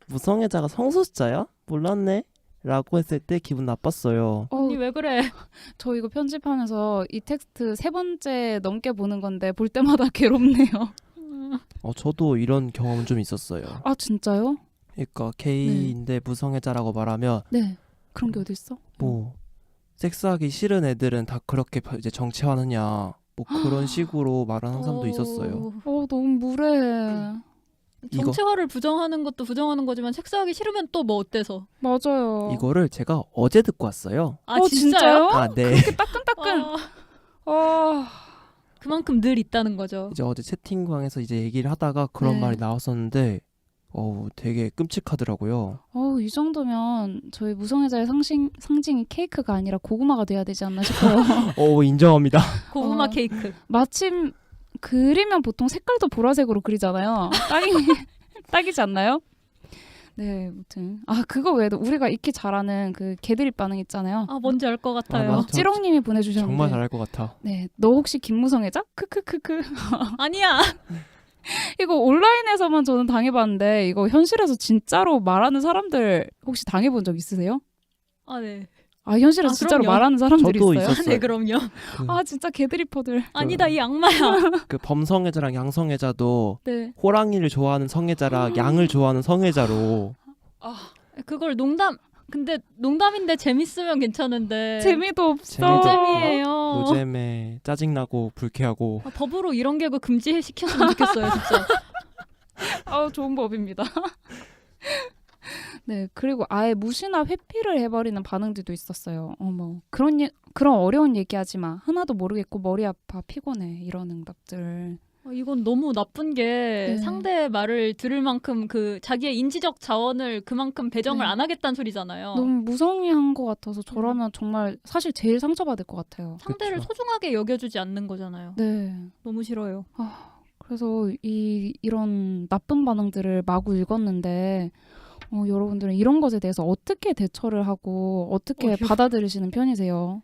무성애자가 성소수자야? 몰랐네? 라고 했을 때 기분 나빴어요. 언니 왜 그래? 저 이거 편집하면서 이 텍스트 3번째 넘게 보는 건데 볼 때마다 괴롭네요. 저도 이런 경험은 좀 있었어요. 진짜요? 그러니까 게이인데 무성애자라고 말하면 네. 그런 게 어딨어? 뭐 섹스하기 싫은 애들은 다 그렇게 이제 정체화느냐 뭐 그런 식으로 말하는 사람도 있었어요. 너무 무례해. 정체화를 부정하는 것도 부정하는 거지만 섹스하기 싫으면 또 뭐 어때서? 맞아요. 이거를 제가 어제 듣고 왔어요. 진짜요? 네. 그렇게 따끈따끈. 그만큼 늘 있다는 거죠. 이제 어제 채팅방에서 이제 얘기를 하다가 그런 네. 말이 나왔었는데 되게 끔찍하더라고요. 이 정도면 저희 무성애자의 상징이 케이크가 아니라 고구마가 돼야 되지 않나 싶어요. 인정합니다. 고구마 케이크. 마침 그리면 보통 색깔도 보라색으로 그리잖아요. 딱이지 않나요? 네, 아무튼 그거 외에도 우리가 익히 잘하는 그 개드립 반응 있잖아요. 아 뭔지 알 것 같아요. 맞아. 찌렁님이 보내주셨는데 정말 잘할 것 같아. 네, 너 혹시 김무성애자? 크크크크. 아니야. 이거 온라인에서만 저는 당해봤는데 이거 현실에서 진짜로 말하는 사람들 혹시 당해본 적 있으세요? 아 네. 현실에서 진짜로 그럼요. 말하는 사람들이 저도 있어요? 있었어요. 네 그럼요. 진짜 개드리퍼들. 아니다 이 악마야. 그 범성애자랑 양성애자도 네. 호랑이를 좋아하는 성애자랑 양을 좋아하는 성애자로 그걸 근데 농담인데 재밌으면 괜찮은데 재미도 없어. 재미도 잼이에요. 노잼에 짜증나고 불쾌하고 법으로 이런 개그 금지시켰으면 좋겠어요 진짜. 좋은 법입니다. 네, 그리고 아예 무시나 회피를 해버리는 반응들도 있었어요. 어머, 그런 어려운 얘기하지 마. 하나도 모르겠고 머리 아파 피곤해 이런 응답들. 이건 너무 나쁜 게 네. 상대의 말을 들을 만큼 그 자기의 인지적 자원을 그만큼 배정을 네. 안 하겠다는 소리잖아요. 너무 무성의한 것 같아서 저라면 정말 사실 제일 상처받을 것 같아요. 상대를 그쵸. 소중하게 여겨주지 않는 거잖아요. 네. 너무 싫어요. 그래서 이런 나쁜 반응들을 마구 읽었는데 여러분들은 이런 것에 대해서 어떻게 대처를 하고 어떻게 받아들이시는 편이세요?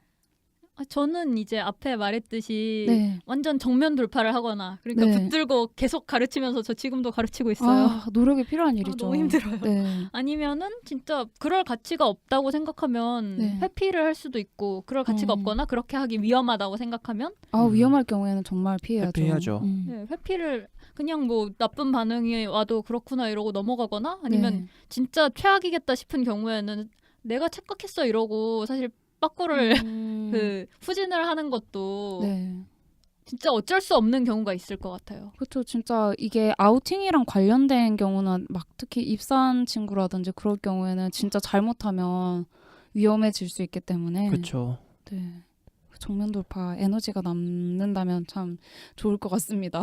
저는 이제 앞에 말했듯이 네. 완전 정면 돌파를 하거나 그러니까 네. 붙들고 계속 가르치면서 저 지금도 가르치고 있어요. 노력이 필요한 일이죠. 너무 힘들어요. 네. 아니면은 진짜 그럴 가치가 없다고 생각하면 네. 회피를 할 수도 있고 그럴 가치가 없거나 그렇게 하기 위험하다고 생각하면 위험할 경우에는 정말 피해야죠. 회피해야죠. 네, 회피를 그냥 뭐 나쁜 반응이 와도 그렇구나 이러고 넘어가거나 아니면 네. 진짜 최악이겠다 싶은 경우에는 내가 착각했어 이러고 사실 빠꾸를 그 후진을 하는 것도 네. 진짜 어쩔 수 없는 경우가 있을 것 같아요. 그렇죠. 진짜 이게 아우팅이랑 관련된 경우는 막 특히 입사한 친구라든지 그럴 경우에는 진짜 잘못하면 위험해질 수 있기 때문에 그렇죠. 네. 정면 돌파 에너지가 남는다면 참 좋을 것 같습니다.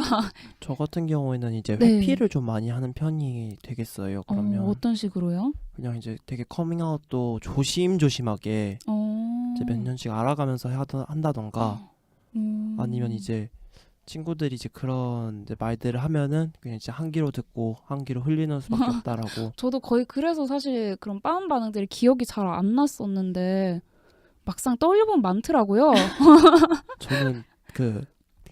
저 같은 경우에는 이제 네. 회피를 좀 많이 하는 편이 되겠어요. 그러면 어떤 식으로요? 그냥 이제 되게 커밍아웃도 조심조심하게 이제 몇 년씩 알아가면서 한다던가 아니면 이제 친구들이 이제 그런 이제 말들을 하면은 그냥 이제 한 귀로 듣고 한 귀로 흘리는 수밖에 없다라고. 저도 거의 그래서 사실 그런 빠른 반응들이 기억이 잘 안 났었는데 막상 떠올려보면 많더라고요. 저는 그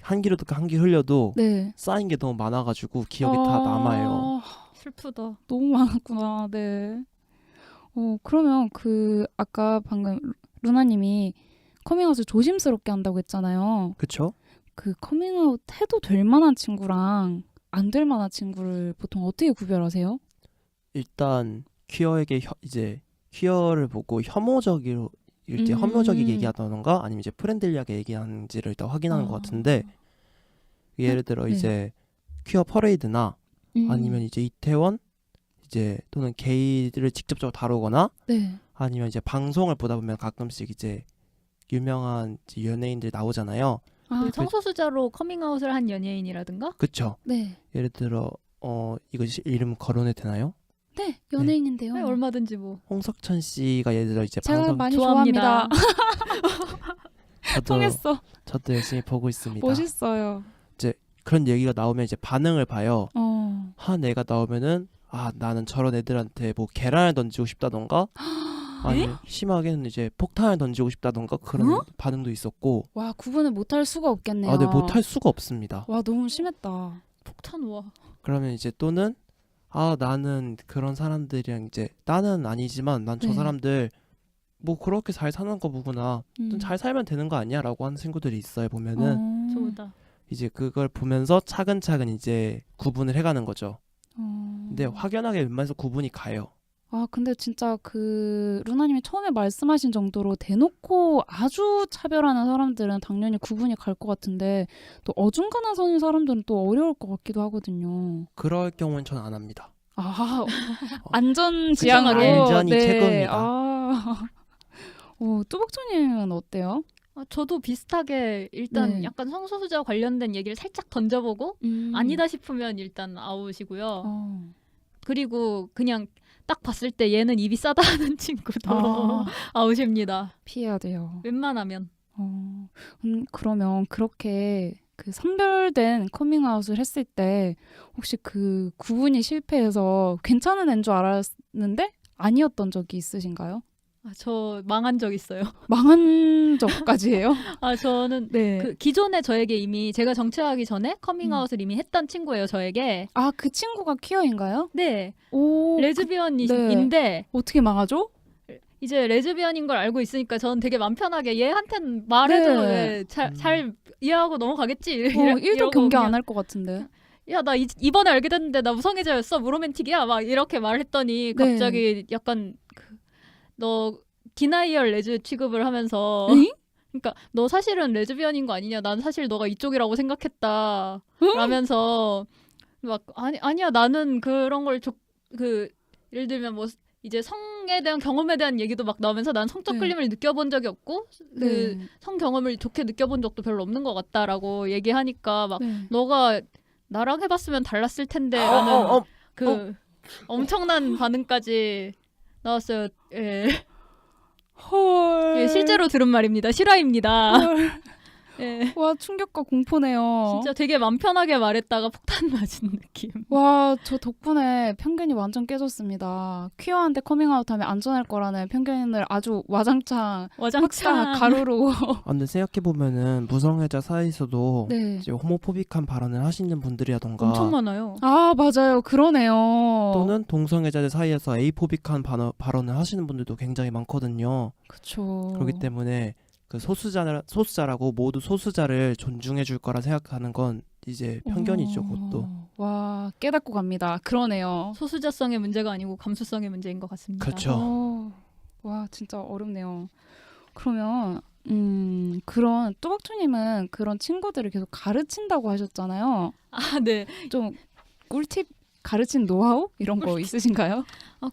한 귀로 듣고 한 귀 흘려도 네. 쌓인 게 너무 많아가지고 기억이 다 남아요. 슬프다. 너무 많았구나. 네. 그러면 아까 방금 루나님이 커밍아웃을 조심스럽게 한다고 했잖아요. 그쵸? 그 커밍아웃 해도 될 만한 친구랑 안 될 만한 친구를 보통 어떻게 구별하세요? 일단 퀴어에게 이제 퀴어를 보고 혐오적으로 이제 혐오적이게 얘기하던가 아니면 이제 프렌들리하게 얘기하는지를 일단 확인하는 것 같은데 예를 들어 네. 이제 퀴어 퍼레이드나 아니면 이제 이태원 이제 또는 게이를 직접적으로 다루거나 네. 아니면 이제 방송을 보다 보면 가끔씩 이제 유명한 이제 연예인들 나오잖아요. 성소수자로 커밍아웃을 한 연예인이라든가? 그쵸? 네. 예를 들어 이거 이름 거론해도 되나요? 네. 연예인인데요. 네, 얼마든지 뭐. 홍석천 씨가 예를 들어 이제 제가 방송 많이 좋아합니다. 좋아합니다. 통했어. 저도 열심히 보고 있습니다. 멋있어요. 그런 얘기가 나오면 이제 반응을 봐요. 어. 한 애가 나오면은 나는 저런 애들한테 뭐 계란을 던지고 싶다던가 아니면 심하게는 이제 폭탄을 던지고 싶다던가 그런 반응도 있었고 와, 구분을 못할 수가 없겠네요. 네, 못할 수가 없습니다. 와, 너무 심했다. 폭탄 와. 그러면 이제 또는 나는 그런 사람들이랑 이제 나는 아니지만 난 저 네. 사람들 뭐 그렇게 잘 사는 거 보구나 좀 음. 잘 살면 되는 거 아니야? 라고 하는 친구들이 있어요. 보면은 좋다. 이제 그걸 보면서 차근차근 이제 구분을 해가는 거죠. 근데 확연하게 웬만해서 구분이 가요. 근데 진짜 루나님이 처음에 말씀하신 정도로 대놓고 아주 차별하는 사람들은 당연히 구분이 갈 것 같은데 또 어중간한 선인 사람들은 또 어려울 것 같기도 하거든요. 그럴 경우는 전 안 합니다. 안전지향으로. 안전이 최고입니다. 뚜벅초님은 어때요? 저도 비슷하게 일단 네. 약간 성소수자 관련된 얘기를 살짝 던져보고 아니다 싶으면 일단 아웃이고요. 그리고 그냥 딱 봤을 때 얘는 입이 싸다 하는 친구도 아웃입니다. 피해야 돼요. 웬만하면. 그러면 그렇게 그 선별된 커밍아웃을 했을 때 혹시 그 구분이 실패해서 괜찮은 애인 줄 알았는데 아니었던 적이 있으신가요? 저 망한 적 있어요. 망한 적까지예요? 저는 네. 그 기존에 저에게 이미 제가 정치하기 전에 커밍아웃을 이미 했던 친구예요. 저에게. 아, 그 친구가 퀴어인가요? 네. 오, 레즈비언인데 어떻게 망하죠? 이제 레즈비언인 걸 알고 있으니까 저는 되게 맘 편하게 얘한텐 말해도 네. 잘 이해하고 넘어가겠지. 1도 경계 안 할 것 같은데. 야, 나 이번에 알게 됐는데 나 무성애자였어. 무로맨틱이야. 막 이렇게 말했더니 네. 갑자기 약간 너 디나이얼 레즈 취급을 하면서 에잉? 그러니까 너 사실은 레즈비언인 거 아니냐? 난 사실 너가 이쪽이라고 생각했다. 라면서 막 아니야. 나는 그런 걸 예를 들면 뭐 이제 성에 대한 경험에 대한 얘기도 막 나오면서 난 성적 네. 끌림을 느껴본 적이 없고 그 성 경험을 좋게 느껴본 적도 별로 없는 것 같다라고 얘기하니까 막 네. 너가 나랑 해봤으면 달랐을 텐데라는 그 엄청난 반응까지 나왔어요. 예. 헐. 예, 실제로 들은 말입니다. 실화입니다. 헐. 예. 와, 충격과 공포네요. 진짜 되게 맘 편하게 말했다가 폭탄 맞은 느낌. 와, 저 덕분에 편견이 완전 깨졌습니다. 퀴어한테 커밍아웃하면 안전할 거라는 편견을 아주 와장창 와장창 가루로. 아, 근데 생각해보면은 무성애자 사이에서도 네. 이제 호모포빅한 발언을 하시는 분들이라던가 엄청 많아요. 아, 맞아요. 그러네요. 또는 동성애자들 사이에서 에이포빅한 발언을 하시는 분들도 굉장히 많거든요. 그쵸. 그렇기 때문에 그 소수자라고 모두 소수자를 존중해 줄 거라 생각하는 건 이제 편견이죠, 그것도. 와, 깨닫고 갑니다. 그러네요. 소수자성의 문제가 아니고 감수성의 문제인 것 같습니다. 그렇죠. 와, 진짜 어렵네요. 그러면 그런 뚜벅투님은 그런 친구들을 계속 가르친다고 하셨잖아요. 아, 네. 좀 꿀팁 가르친 노하우 이런 거 있으신가요?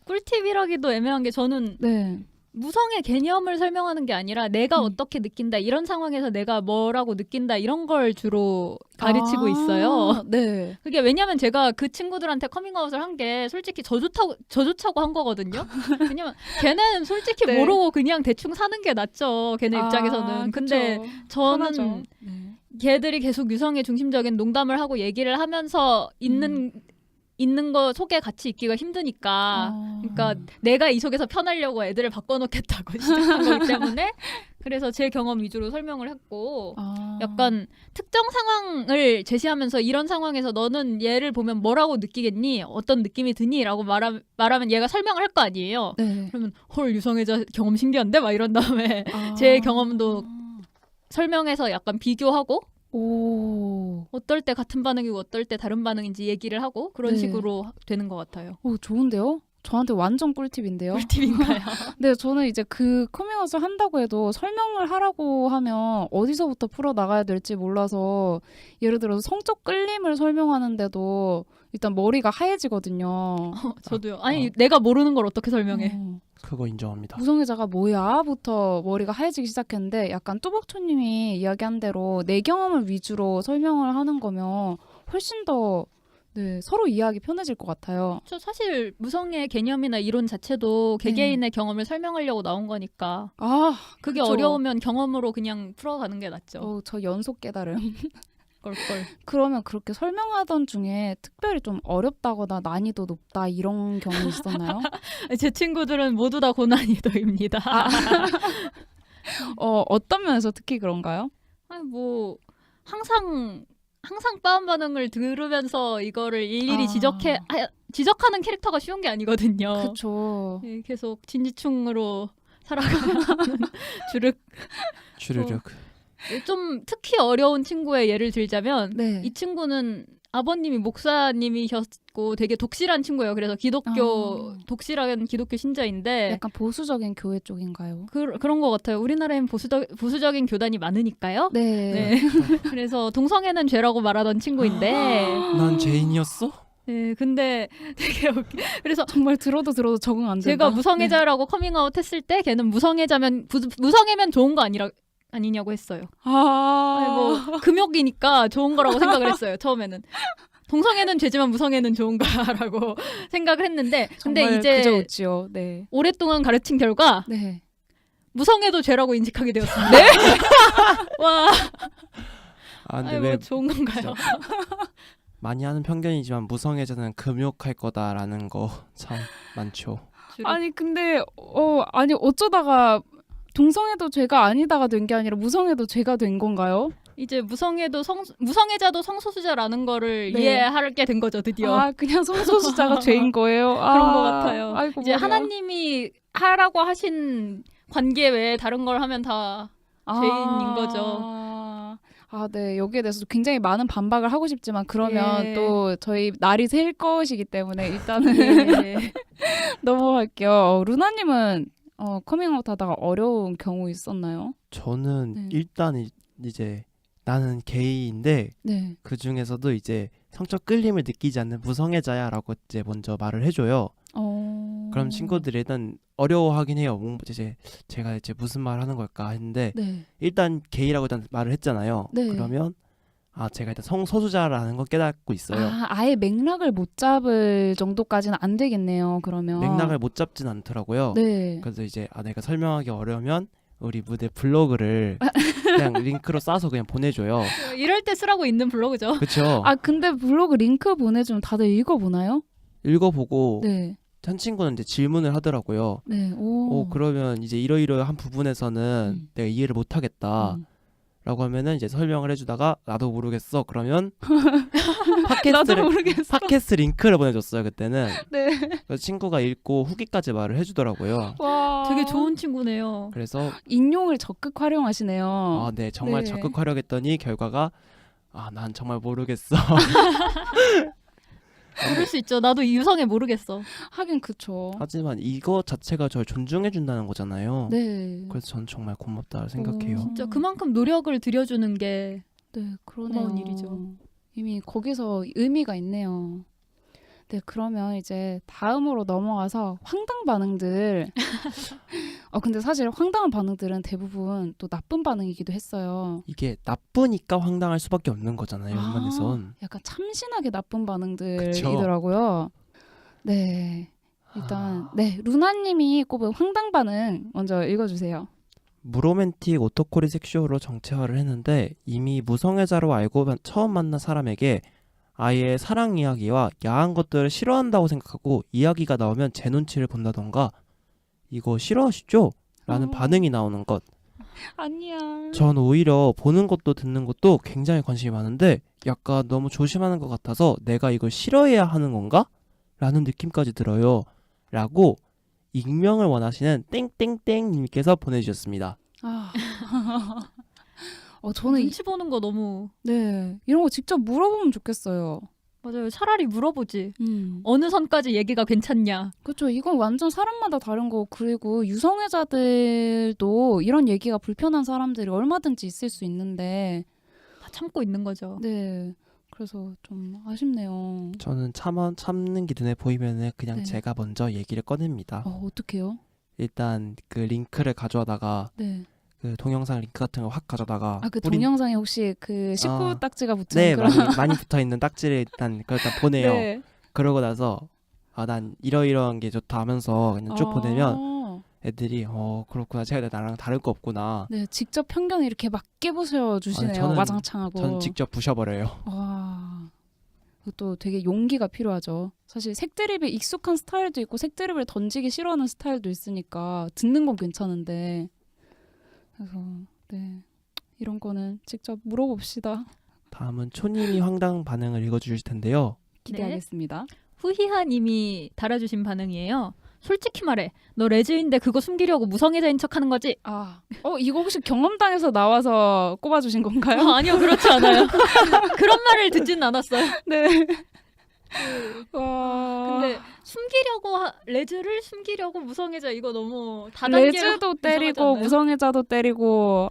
꿀팁이라기도 애매한 게 저는 네. 무성의 개념을 설명하는 게 아니라 내가 어떻게 느낀다 이런 상황에서 내가 뭐라고 느낀다 이런 걸 주로 가르치고 있어요. 네. 그게 왜냐면 제가 그 친구들한테 커밍아웃을 한 게 솔직히 저조차고 한 거거든요. 왜냐면 걔는 솔직히 네. 모르고 그냥 대충 사는 게 낫죠. 걔네 입장에서는. 근데 그쵸. 저는 편하죠. 네. 걔들이 계속 유성의 중심적인 농담을 하고 얘기를 하면서 있는 거 속에 같이 있기가 힘드니까 그러니까 내가 이 속에서 편하려고 애들을 바꿔놓겠다고 시작한 거기 때문에 그래서 제 경험 위주로 설명을 했고 약간 특정 상황을 제시하면서 이런 상황에서 너는 얘를 보면 뭐라고 느끼겠니? 어떤 느낌이 드니? 라고 말하면 얘가 설명을 할 거 아니에요. 네. 그러면 헐 유성애자 경험 신기한데? 막 이런 다음에 제 경험도 설명해서 약간 비교하고 오. 어떨 때 같은 반응이고 어떨 때 다른 반응인지 얘기를 하고 그런 네. 식으로 되는 것 같아요. 오, 좋은데요? 저한테 완전 꿀팁인데요. 꿀팁인가요? 네, 저는 이제 그 커밍아웃을 한다고 해도 설명을 하라고 하면 어디서부터 풀어 나가야 될지 몰라서 예를 들어서 성적 끌림을 설명하는데도 일단 머리가 하얘지거든요. 저도요. 아니 내가 모르는 걸 어떻게 설명해? 그거 인정합니다. 무성애자가 뭐야?부터 머리가 하얘지기 시작했는데 약간 뚜벅초님이 이야기한 대로 내 경험을 위주로 설명을 하는 거면 훨씬 더 네, 서로 이해하기 편해질 것 같아요. 저 사실 무성의 개념이나 이론 자체도 개개인의 경험을 설명하려고 나온 거니까 아, 그게 그쵸. 어려우면 경험으로 그냥 풀어가는 게 낫죠. 저 연속 깨달음. 꼴꼴. 그러면 그렇게 설명하던 중에 특별히 좀 어렵다거나 난이도 높다 이런 경험이 있었나요? 제 친구들은 모두 다 고난이도입니다. 어떤 면에서 특히 그런가요? 아니 뭐 항상 빠른 반응을 들으면서 이거를 일일이 지적하는 캐릭터가 쉬운 게 아니거든요. 그렇죠. 예, 계속 진지충으로 살아가는 주르륵. 좀 특히 어려운 친구의 예를 들자면 네. 이 친구는 아버님이 목사님이셨고 되게 독실한 친구예요. 그래서 독실한 기독교 신자인데 약간 보수적인 교회 쪽인가요? 그런 것 같아요. 우리나라엔 보수적인 교단이 많으니까요. 네. 네. 그래서 동성애는 죄라고 말하던 친구인데 난 죄인이었어? 네, 근데 되게 그래서 정말 들어도 적응 안 된다. 제가 무성애자라고 커밍아웃 했을 때 걔는 무성애면 좋은 거 아니냐고 했어요. 아니, 뭐 금욕이니까 좋은 거라고 생각을 했어요. 처음에는 동성애는 죄지만 무성애는 좋은가라고 생각을 했는데 근데 정말 이제 그저 웃지요. 네. 오랫동안 가르친 결과 네. 무성애도 죄라고 인식하게 되었습니다. 네? 와. 아 근데 아니, 왜 뭐 좋은 건가요? 많이 하는 편견이지만 무성애자는 금욕할 거다라는 거 참 많죠. 주로 아니 근데 아니 어쩌다가 동성애도 죄가 아니다가 된 게 아니라 무성애도 죄가 된 건가요? 이제 무성애자도 성소수자라는 거를 네. 이해하게 된 거죠, 드디어. 아 그냥 성소수자가 죄인 거예요? 그런 것 같아요. 아이고, 이제 머리야. 하나님이 하라고 하신 관계 외에 다른 걸 하면 다 죄인인 거죠. 네. 여기에 대해서 굉장히 많은 반박을 하고 싶지만 그러면 예. 또 저희 날이 셀 것이기 때문에 일단은 예. 넘어갈게요. 루나님은 커밍아웃 하다가 어려운 경우 있었나요? 저는 네. 일단 이제 나는 게이인데 네. 그 중에서도 이제 성적 끌림을 느끼지 않는 무성애자야라고 이제 먼저 말을 해줘요. 그럼 친구들이 일단 어려워하긴 해요. 이제 제가 이제 무슨 말 하는 걸까 했는데 네. 일단 게이라고 일단 말을 했잖아요. 네. 그러면 제가 일단 성소수자라는 걸 깨닫고 있어요. 아예 맥락을 못 잡을 정도까지는 안 되겠네요. 그러면 맥락을 못 잡진 않더라고요. 네. 그래서 이제 내가 설명하기 어려우면 우리 무대 블로그를 그냥 링크로 싸서 그냥 보내줘요. 이럴 때 쓰라고 있는 블로그죠. 그렇죠. 근데 블로그 링크 보내주면 다들 읽어보나요? 읽어보고 네. 한 친구는 이제 질문을 하더라고요. 네. 오. 그러면 이제 이러이러한 부분에서는 내가 이해를 못하겠다. 음. 라고 하면은 이제 설명을 해주다가 나도 모르겠어. 그러면 나도 모르겠어. 팟캐스트 링크를 보내줬어요. 그때는. 네. 그래서 친구가 읽고 후기까지 말을 해주더라고요. 와. 되게 좋은 친구네요. 그래서 인용을 적극 활용하시네요. 네 정말 네. 적극 활용했더니 결과가 난 정말 모르겠어. 모를 수 있죠. 나도 유성애 모르겠어. 하긴 그쵸. 하지만 이거 자체가 저를 존중해준다는 거잖아요. 네. 그래서 전 정말 고맙다 생각해요. 진짜 그만큼 노력을 들여주는 게 네, 그러네요. 고마운 일이죠. 이미 거기서 의미가 있네요. 네, 그러면 이제 다음으로 넘어가서 황당 반응들. 근데 사실 황당한 반응들은 대부분 또 나쁜 반응이기도 했어요. 이게 나쁘니까 황당할 수밖에 없는 거잖아요. 웬만해선. 약간 참신하게 나쁜 반응들이더라고요. 네. 일단 네, 루나님이 꼽은 황당 반응 먼저 읽어주세요. 무로맨틱 오토코리 섹슈얼로 정체화를 했는데 이미 무성애자로 알고 처음 만난 사람에게 아예 사랑 이야기와 야한 것들을 싫어한다고 생각하고 이야기가 나오면 제 눈치를 본다던가 이거 싫어하시죠? 라는 반응이 나오는 것. 아니야. 전 오히려 보는 것도 듣는 것도 굉장히 관심이 많은데 약간 너무 조심하는 것 같아서 내가 이걸 싫어해야 하는 건가? 라는 느낌까지 들어요. 라고 익명을 원하시는 땡땡땡님께서 보내주셨습니다. 저는 눈치 보는 거 너무 네, 이런 거 직접 물어보면 좋겠어요. 맞아요. 차라리 물어보지. 음. 어느 선까지 얘기가 괜찮냐. 그렇죠. 이건 완전 사람마다 다른 거. 그리고 유성애자들도 이런 얘기가 불편한 사람들이 얼마든지 있을 수 있는데 다 참고 있는 거죠. 네. 그래서 좀 아쉽네요. 저는 참는 게 눈에 보이면은 그냥 네. 제가 먼저 얘기를 꺼냅니다. 어떡해요? 일단 그 링크를 가져다가 네. 그 동영상 링크 같은 거 확 가져다가 그 동영상에 혹시 그 19 딱지가 붙은 네 그런 많이 붙어 있는 딱지를 일단 보내요. 네. 그러고 나서 난 이러이러한 게 좋다 하면서 그냥 쭉 보내면 애들이 그렇구나 제가 나랑 다를 거 없구나. 네, 직접 편견을 이렇게 막 깨부셔 주시네요. 저는- 와장창하고. 전 직접 부셔버려요. 와. 그것도 되게 용기가 필요하죠. 사실 색드립에 익숙한 스타일도 있고 색드립을 던지기 싫어하는 스타일도 있으니까 듣는 건 괜찮은데 그래서 네, 이런 거는 직접 물어봅시다. 다음은 초님이 황당 반응을 읽어주실 텐데요. 기대하겠습니다. 후희하님이 달아주신 반응이에요. 솔직히 말해. 너 레즈인데 그거 숨기려고 무성애자인 척하는 거지? 이거 혹시 경험당에서 나와서 꼽아주신 건가요? 아니요. 그렇지 않아요. 그런 말을 듣지는 않았어요. 네. 와. 근데 레즈를 숨기려고 무성애자 이거 너무 다단계로 레즈도 이상하지 때리고 않나요? 무성애자도 때리고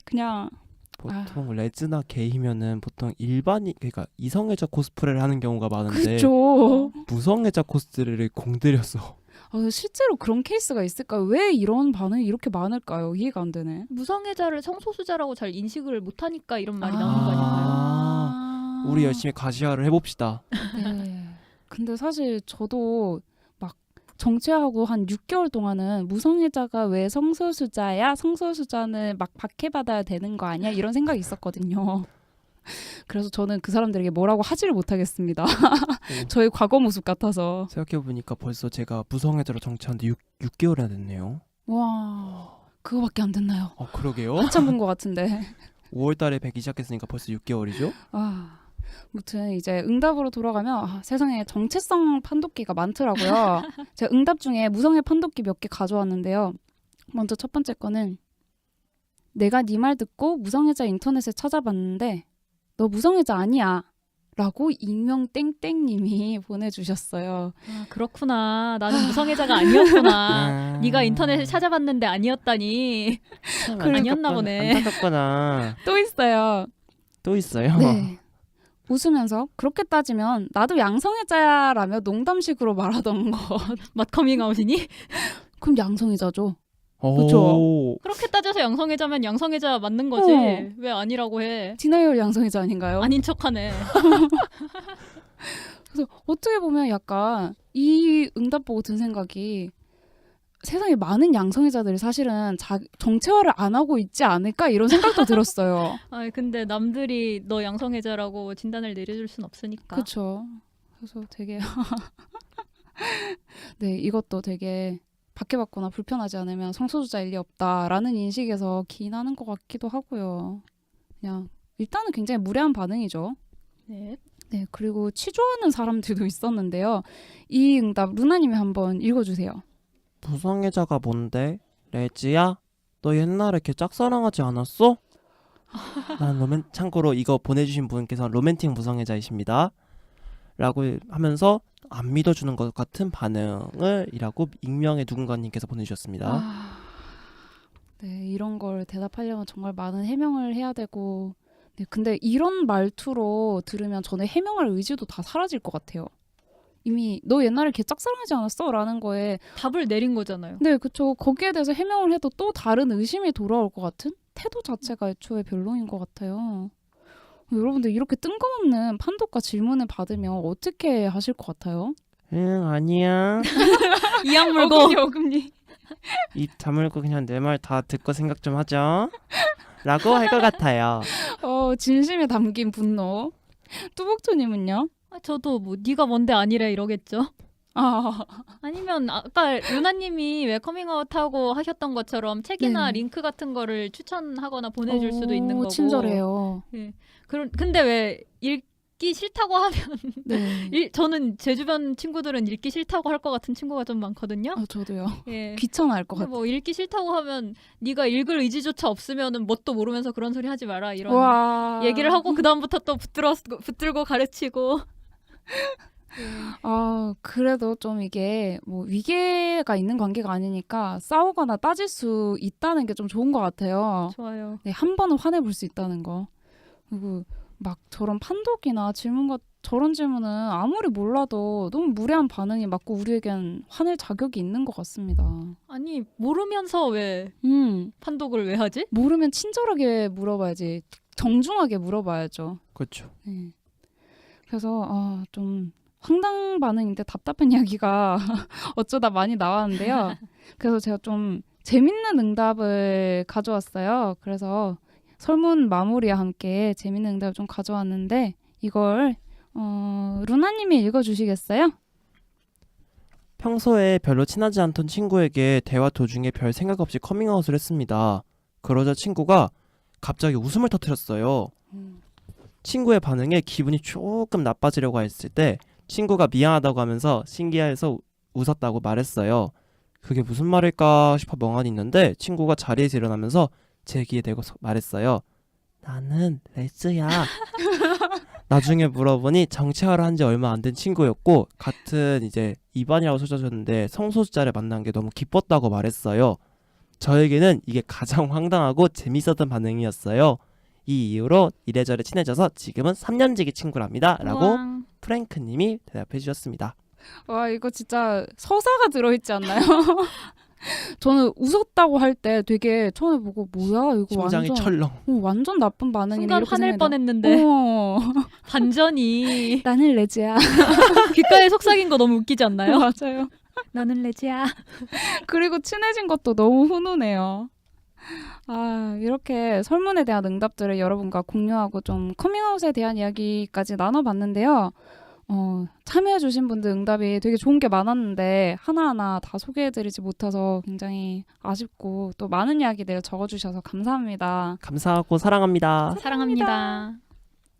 그냥 보통 레즈나 게이면은 보통 그러니까 이성애자 코스프레를 하는 경우가 많은데 그죠. 무성애자 코스프레를 공들여서 실제로 그런 케이스가 있을까요? 왜 이런 반응이 이렇게 많을까요? 이해가 안 되네. 무성애자를 성소수자라고 잘 인식을 못하니까 이런 말이 나오는 거 아닌가요? 우리 열심히 가시화를 해봅시다. 네. 근데 사실 저도 막 정체하고 한 6개월 동안은 무성애자가 왜 성소수자야? 성소수자는 막 박해받아야 되는 거 아니야? 이런 생각이 있었거든요. 그래서 저는 그 사람들에게 뭐라고 하지를 못하겠습니다. 저의 과거 모습 같아서. 생각해보니까 벌써 제가 무성애자로 정치한 지 6개월이나 됐네요. 와, 그거밖에 안 됐나요? 그러게요. 한참 본 것 같은데. 5월달에 배기 시작했으니까 벌써 6개월이죠? 아무튼 이제 응답으로 돌아가면 세상에 정체성 판독기가 많더라고요. 제가 응답 중에 무성애 판독기 몇 개 가져왔는데요. 먼저 첫 번째 거는 내가 네 말 듣고 무성애자 인터넷에 찾아봤는데 너 무성애자 아니야 라고 익명 땡땡님이 보내주셨어요. 아, 그렇구나. 나는 무성애자가 아니었구나. 네가 인터넷에 찾아봤는데 아니었다니. 아니었나 보네. 안타깝구나. 또 있어요. 또 있어요? 네. 웃으면서 그렇게 따지면 나도 양성애자라며 농담식으로 말하던 것. 맛 커밍아웃이니? 그럼 양성애자죠. 오. 그렇게 따져서 양성애자면 양성애자 맞는 거지. 왜 아니라고 해? 디나이얼 양성애자 아닌가요? 아닌 척하네. 그래서 어떻게 보면 약간 이 응답 보고 든 생각이 세상에 많은 양성애자들이 사실은 정체화를 안 하고 있지 않을까 이런 생각도 들었어요. 아, 근데 남들이 너 양성애자라고 진단을 내려줄 순 없으니까. 그렇죠. 그래서 되게 네, 이것도 되게 박해받거나 불편하지 않으면 성소수자일 리 없다라는 인식에서 기인하는 것 같기도 하고요. 그냥 일단은 굉장히 무례한 반응이죠. 네. 네, 그리고 취조하는 사람들도 있었는데요. 이 응답 루나님이 한번 읽어주세요. 무성애자가 뭔데? 레지야? 너 옛날에 걔 짝사랑하지 않았어? 난 참고로 이거 보내주신 분께서 로맨틱 무성애자이십니다. 라고 하면서 안 믿어주는 것 같은 반응을 이라고 익명의 누군가님께서 보내주셨습니다. 네, 이런 걸 대답하려면 정말 많은 해명을 해야 되고 네, 근데 이런 말투로 들으면 저는 해명할 의지도 다 사라질 것 같아요. 이미 너 옛날에 걔 짝사랑하지 않았어? 라는 거에 답을 내린 거잖아요. 네, 그쵸. 거기에 대해서 해명을 해도 또 다른 의심이 돌아올 것 같은 태도 자체가 애초에 별로인 것 같아요. 여러분들 이렇게 뜬금없는 판독과 질문을 받으면 어떻게 하실 것 같아요? 응 아니야. 이악 물고. 어금니. 입 다물고 그냥 내 말 다 듣고 생각 좀 하죠. 라고 할 것 같아요. 진심에 담긴 분노. 뚜벅초님은요? 저도 뭐 네가 뭔데 아니래 이러겠죠. 아, 아니면 아까 루나님이 왜 커밍아웃하고 하셨던 것처럼 책이나 네. 링크 같은 거를 추천하거나 보내줄 수도 있는 거고. 친절해요. 근데 왜 읽기 싫다고 하면 네. 저는 제 주변 친구들은 읽기 싫다고 할 것 같은 친구가 좀 많거든요. 저도요. 예. 귀찮아할 것 근데 같아요. 뭐 읽기 싫다고 하면 네가 읽을 의지조차 없으면은 뭣도 모르면서 그런 소리 하지 마라 이런 와. 얘기를 하고 그 다음부터 또 붙들고 가르치고. 그래도 좀 이게 뭐 위계가 있는 관계가 아니니까 싸우거나 따질 수 있다는 게 좀 좋은 것 같아요. 좋아요. 네, 한 번은 화내볼 수 있다는 거. 그리고 막 저런 판독이나 저런 질문은 아무리 몰라도 너무 무례한 반응이 맞고 우리에겐 화낼 자격이 있는 것 같습니다. 아니 모르면서 왜 판독을 왜 하지? 모르면 친절하게 물어봐야지. 정중하게 물어봐야죠. 그렇죠. 네. 그래서 좀 황당 반응인데 답답한 이야기가 어쩌다 많이 나왔는데요. 그래서 제가 좀 재밌는 응답을 가져왔어요. 그래서 설문 마무리와 함께 재밌는 응답을 좀 가져왔는데 이걸 루나님이 읽어주시겠어요? 평소에 별로 친하지 않던 친구에게 대화 도중에 별 생각 없이 커밍아웃을 했습니다. 그러자 친구가 갑자기 웃음을 터뜨렸어요. 친구의 반응에 기분이 조금 나빠지려고 했을 때 친구가 미안하다고 하면서 신기해서 웃었다고 말했어요. 그게 무슨 말일까 싶어 멍하니 있는데 친구가 자리에서 일어나면서 제 귀에 대고 말했어요. 나는 레즈야. 나중에 물어보니 정체화를 한 지 얼마 안 된 친구였고 같은 이제 이반이라고 써졌는데 성소수자를 만난 게 너무 기뻤다고 말했어요. 저에게는 이게 가장 황당하고 재밌었던 반응이었어요. 이 이후로 이래저래 친해져서 지금은 3년지기 친구랍니다. 라고 우왕. 프랭크님이 대답해 주셨습니다. 와, 이거 진짜 서사가 들어있지 않나요? 저는 웃었다고 할 때 되게 처음에 보고 뭐야 이거 심장이 완전 철렁. 완전 나쁜 반응이네 순간 이렇게 화낼 생각했는데. 뻔했는데 반전이 나는 레즈야. 귓가에 속삭인 거 너무 웃기지 않나요? 맞아요. 나는 레지야. 그리고 친해진 것도 너무 훈훈해요. 이렇게 설문에 대한 응답들을 여러분과 공유하고 좀 커밍아웃에 대한 이야기까지 나눠봤는데요. 참여해주신 분들 응답이 되게 좋은 게 많았는데 하나하나 다 소개해드리지 못해서 굉장히 아쉽고 또 많은 이야기들 적어주셔서 감사합니다. 감사하고 사랑합니다. 사랑합니다.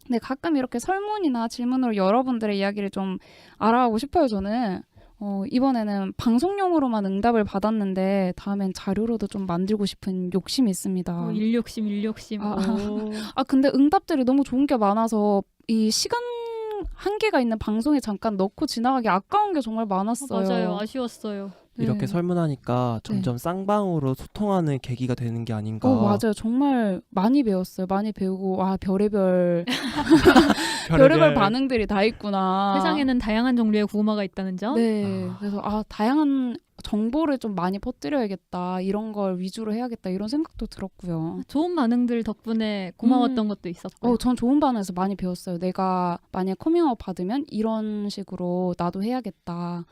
네, 가끔 이렇게 설문이나 질문으로 여러분들의 이야기를 좀 알아가고 싶어요, 저는. 이번에는 방송용으로만 응답을 받았는데 다음엔 자료로도 좀 만들고 싶은 욕심이 있습니다. 일욕심. 아. 오. 근데 응답들이 너무 좋은 게 많아서 이 시간 한계가 있는 방송에 잠깐 넣고 지나가기 아까운 게 정말 많았어요. 맞아요. 아쉬웠어요. 네. 이렇게 설문하니까 점점 쌍방으로 소통하는 계기가 되는 게 아닌가. 맞아요. 정말 많이 배웠어요. 많이 배우고 별의별 반응들이 다 있구나. 세상에는 다양한 종류의 고구마가 있다는 점. 네. 그래서 다양한 정보를 좀 많이 퍼뜨려야겠다. 이런 걸 위주로 해야겠다. 이런 생각도 들었고요. 좋은 반응들 덕분에 고마웠던 것도 있었고요. 전 좋은 반응에서 많이 배웠어요. 내가 만약 커밍아웃 받으면 이런 식으로 나도 해야겠다.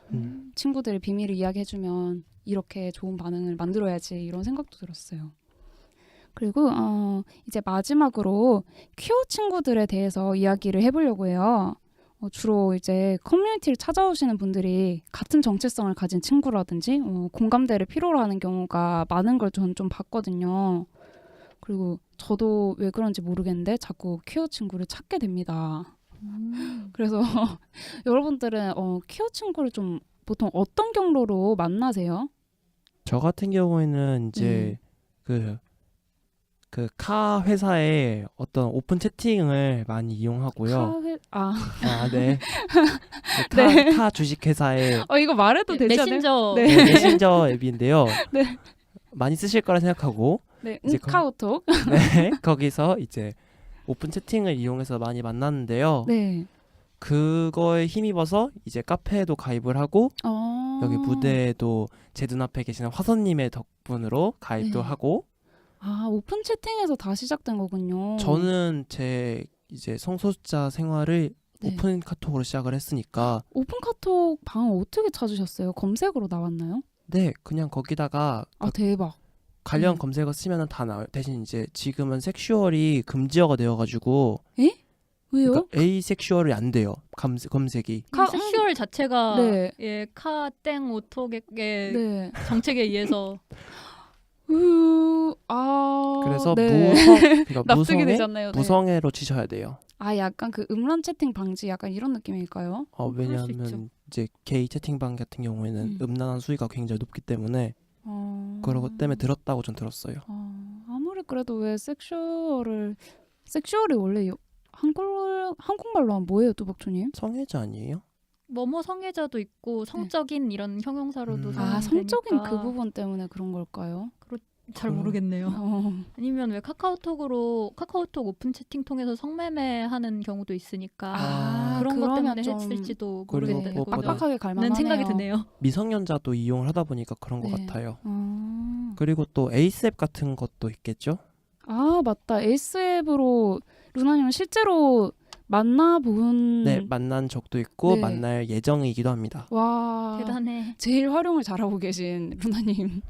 친구들의 비밀을 이야기해주면 이렇게 좋은 반응을 만들어야지. 이런 생각도 들었어요. 그리고 이제 마지막으로 퀴어 친구들에 대해서 이야기를 해보려고 해요. 주로 이제 커뮤니티를 찾아오시는 분들이 같은 정체성을 가진 친구라든지 공감대를 필요로 하는 경우가 많은 걸 저는 좀 봤거든요. 그리고 저도 왜 그런지 모르겠는데 자꾸 퀴어 친구를 찾게 됩니다. 그래서 여러분들은 퀴어 친구를 좀 보통 어떤 경로로 만나세요? 저 같은 경우에는 이제 그 카 회사의 어떤 오픈 채팅을 많이 이용하고요. 네. 카 주식 회사의 이거 말해도 되지 않아요? 메신저. 네. 메신저 앱인데요. 네. 많이 쓰실 거라 생각하고 네, 이제 카카오톡. 네, 거기서 이제 오픈 채팅을 이용해서 많이 만났는데요. 네. 그거에 힘입어서 이제 카페에도 가입을 하고 여기 무대에도 제 눈앞에 계시는 화선님의 덕분으로 가입도 네. 하고 오픈 채팅에서 다 시작된 거군요. 저는 제 이제 성소수자 생활을 네. 오픈 카톡으로 시작을 했으니까 오픈 카톡 방을 어떻게 찾으셨어요? 검색으로 나왔나요? 네, 그냥 거기다가 대박. 관련 검색어 쓰면은 다 나와요. 대신 이제 지금은 섹슈얼이 금지어가 되어가지고 왜요? 그러니까 에이섹슈얼이 안 돼요. 검색이. 섹슈얼 자체가 네. 카땡 오톡의 네. 정책에 의해서 그래서 네. 그러니까 납득이 되잖아요. 네. 무성애로 치셔야 돼요. 약간 그 음란 채팅 방지 약간 이런 느낌일까요? 그럴 수 있죠. 왜냐하면 이제 게이 채팅방 같은 경우에는 음란한 수위가 굉장히 높기 때문에 그런 것 때문에 들었다고 전 들었어요. 아무리 그래도 왜 섹슈얼이 원래 한국말로 하면 뭐예요, 뚜벅초님? 성애자 아니에요? 뭐뭐 성애자도 있고 성적인 이런 형용사로도 사용되니까. 성적인 그 부분 때문에 그런 걸까요? 잘 모르겠네요. 아니면 왜 카카오톡 오픈 채팅 통해서 성매매하는 경우도 있으니까 그런 것 때문에 했을지도 그리고 모르겠고 빡빡하게 갈만하네요. 는 생각이 드네요. 미성년자도 이용을 하다 보니까 그런 것 네. 같아요. 그리고 또 에이스앱 같은 것도 있겠죠? 맞다. 에이스앱으로 루나님은 실제로 만나본 네, 만난 적도 있고 네. 만날 예정이기도 합니다. 와, 대단해. 제일 활용을 잘하고 계신 루나님.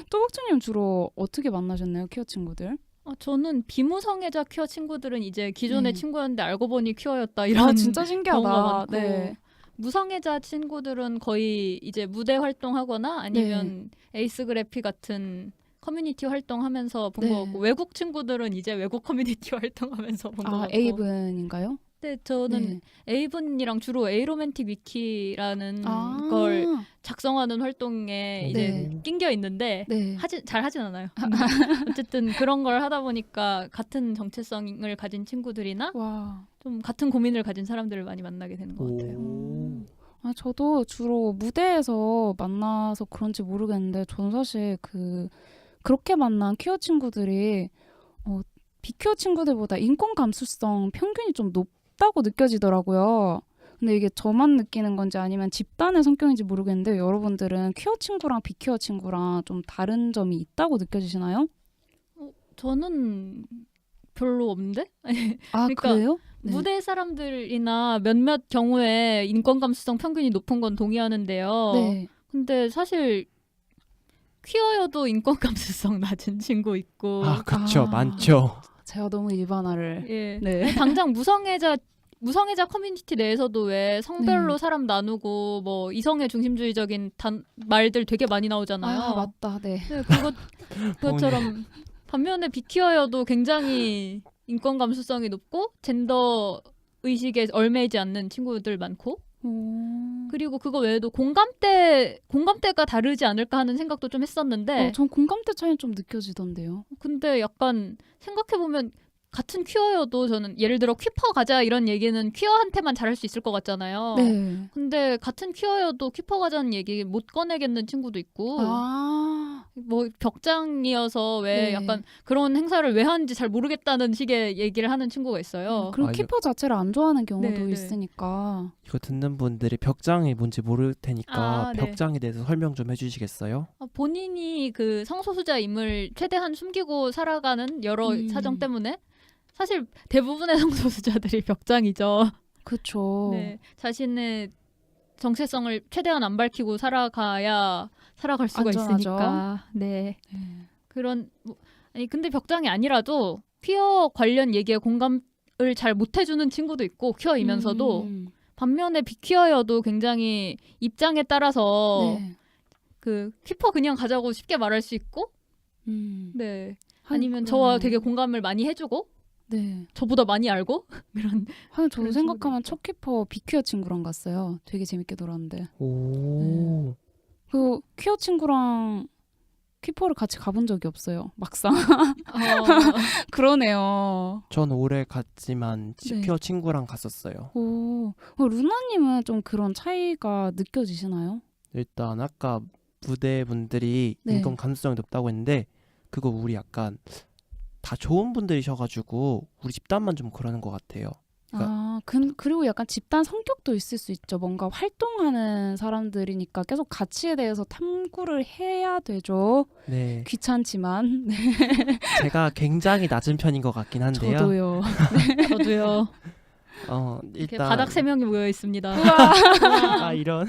또박주님 주로 어떻게 만나셨나요, 퀴어 친구들? 저는 비무성애자 퀴어 친구들은 이제 기존의 네. 친구였는데 알고 보니 퀴어였다 이런 진짜 경우가 신기하다. 많고 네. 무성애자 친구들은 거의 이제 무대 활동하거나 아니면 에이스 그래피 같은 커뮤니티 활동하면서 본 네. 거 같고 외국 친구들은 이제 외국 커뮤니티 활동하면서 본 거 같고 에이븐인가요? 근데 저는 에이븐이랑 주로 에이로맨틱 위키라는 걸 작성하는 활동에 이제 낑겨 있는데 잘 하진 않아요. 어쨌든 그런 걸 하다 보니까 같은 정체성을 가진 친구들이나 좀 같은 고민을 가진 사람들을 많이 만나게 되는 것 같아요. 저도 주로 무대에서 만나서 그런지 모르겠는데 저는 사실 그렇게 만난 퀴어 친구들이 비퀴어 친구들보다 인권 감수성 평균이 좀 높다고 느껴지더라고요. 근데 이게 저만 느끼는 건지 아니면 집단의 성격인지 모르겠는데 여러분들은 퀴어 친구랑 비퀴어 친구랑 좀 다른 점이 있다고 느껴지시나요? 저는 별로 없는데? 그러니까 그래요? 네. 무대 사람들이나 몇몇 경우에 인권 감수성 평균이 높은 건 동의하는데요. 네. 근데 사실 퀴어여도 인권 감수성 낮은 친구 있고 아, 그쵸. 아. 많죠. 제가 너무 일반화를. 예. 네. 당장 무성애자 커뮤니티 내에서도 왜 성별로 네. 사람 나누고 뭐 이성애 중심주의적인 말들 되게 많이 나오잖아요. 아 맞다. 네. 네, 그것처럼 반면에 비퀴어여도 굉장히 인권 감수성이 높고 젠더 의식에 얽매이지 않는 친구들 많고 그리고 그거 외에도 공감대가 다르지 않을까 하는 생각도 좀 했었는데 전 공감대 차이는 좀 느껴지던데요. 근데 약간 생각해보면 같은 퀴어여도 저는 예를 들어 퀴퍼 가자 이런 얘기는 퀴어한테만 잘할 수 있을 것 같잖아요. 네. 근데 같은 퀴어여도 퀴퍼 가자는 얘기 못 꺼내겠는 친구도 있고 아. 뭐 벽장이어서 왜 네. 약간 그런 행사를 왜 하는지 잘 모르겠다는 식의 얘기를 하는 친구가 있어요. 그리고 아, 이거- 키퍼 자체를 안 좋아하는 경우도 네, 네. 있으니까. 이거 듣는 분들이 벽장이 뭔지 모를 테니까 아, 네. 벽장에 대해서 설명 좀 해주시겠어요? 본인이 그 성소수자임을 최대한 숨기고 살아가는 여러 사정 때문에 사실 대부분의 성소수자들이 벽장이죠. 그쵸. 네, 자신의 정체성을 최대한 안 밝히고 살아가야 살아갈 수가 안전하죠. 있으니까. 네. 네. 그런 아니 근데 벽장이 아니라도 퀴어 관련 얘기에 공감을 잘 못해주는 친구도 있고 퀴어이면서도 반면에 비퀴어여도 굉장히 입장에 따라서 네. 그 퀴퍼 그냥 가자고 쉽게 말할 수 있고 네 아니면 저와 되게 공감을 많이 해주고 네. 저보다 많이 알고 그런 하긴 저도 그런 생각하면 첫 키퍼 비퀴어 친구랑 갔어요. 되게 재밌게 놀았는데. 오. 그 퀴어 친구랑 키퍼를 같이 가본 적이 없어요. 막상. 그러네요. 전 올해 갔지만 네. 퀴어 친구랑 갔었어요. 루나님은 좀 그런 차이가 느껴지시나요? 일단 아까 무대 분들이 네. 인권 감수성이 높다고 했는데 그거 우리 약간 다 좋은 분들이셔가지고 우리 집단만 좀 그러는 것 같아요. 그리고 약간 집단 성격도 있을 수 있죠. 뭔가 활동하는 사람들이니까 계속 가치에 대해서 탐구를 해야 되죠. 네, 귀찮지만. 네, 제가 굉장히 낮은 편인 것 같긴 한데요. 저도요. 저도요. 이렇게 일단 바닥 3명이 모여 있습니다. 아 이런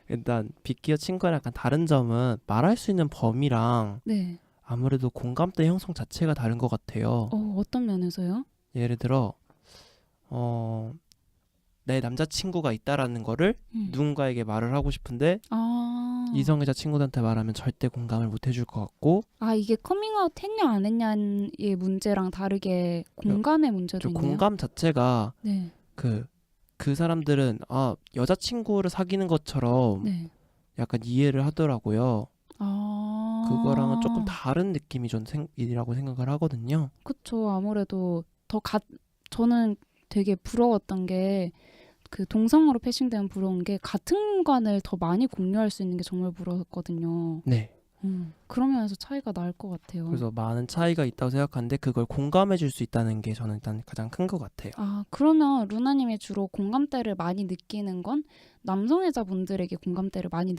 일단 빅기어 친구랑 약간 다른 점은 말할 수 있는 범위랑 네. 아무래도 공감대 형성 자체가 다른 것 같아요. 어떤 면에서요? 예를 들어 내 남자친구가 있다라는 거를 누군가에게 말을 하고 싶은데 이성애자 친구들한테 말하면 절대 공감을 못 해줄 것 같고 이게 커밍아웃 했냐 안 했냐의 문제랑 다르게 공감의 문제도 저 있네요. 공감 자체가 네. 그 사람들은 여자친구를 사귀는 것처럼 네. 약간 이해를 하더라고요. 그거랑은 조금 다른 느낌이 이라고 생각을 하거든요. 그쵸. 아무래도 저는 되게 부러웠던 게 그 동성으로 패싱되면 부러운 게 같은 관을 더 많이 공유할 수 있는 게 정말 부러웠거든요. 네. 그런 면에서 차이가 날 것 같아요. 그래서 많은 차이가 있다고 생각하는데 그걸 공감해 줄 수 있다는 게 저는 일단 가장 큰 것 같아요. 그러면 루나님이 주로 공감대를 많이 느끼는 건 남성애자분들에게 공감대를 많이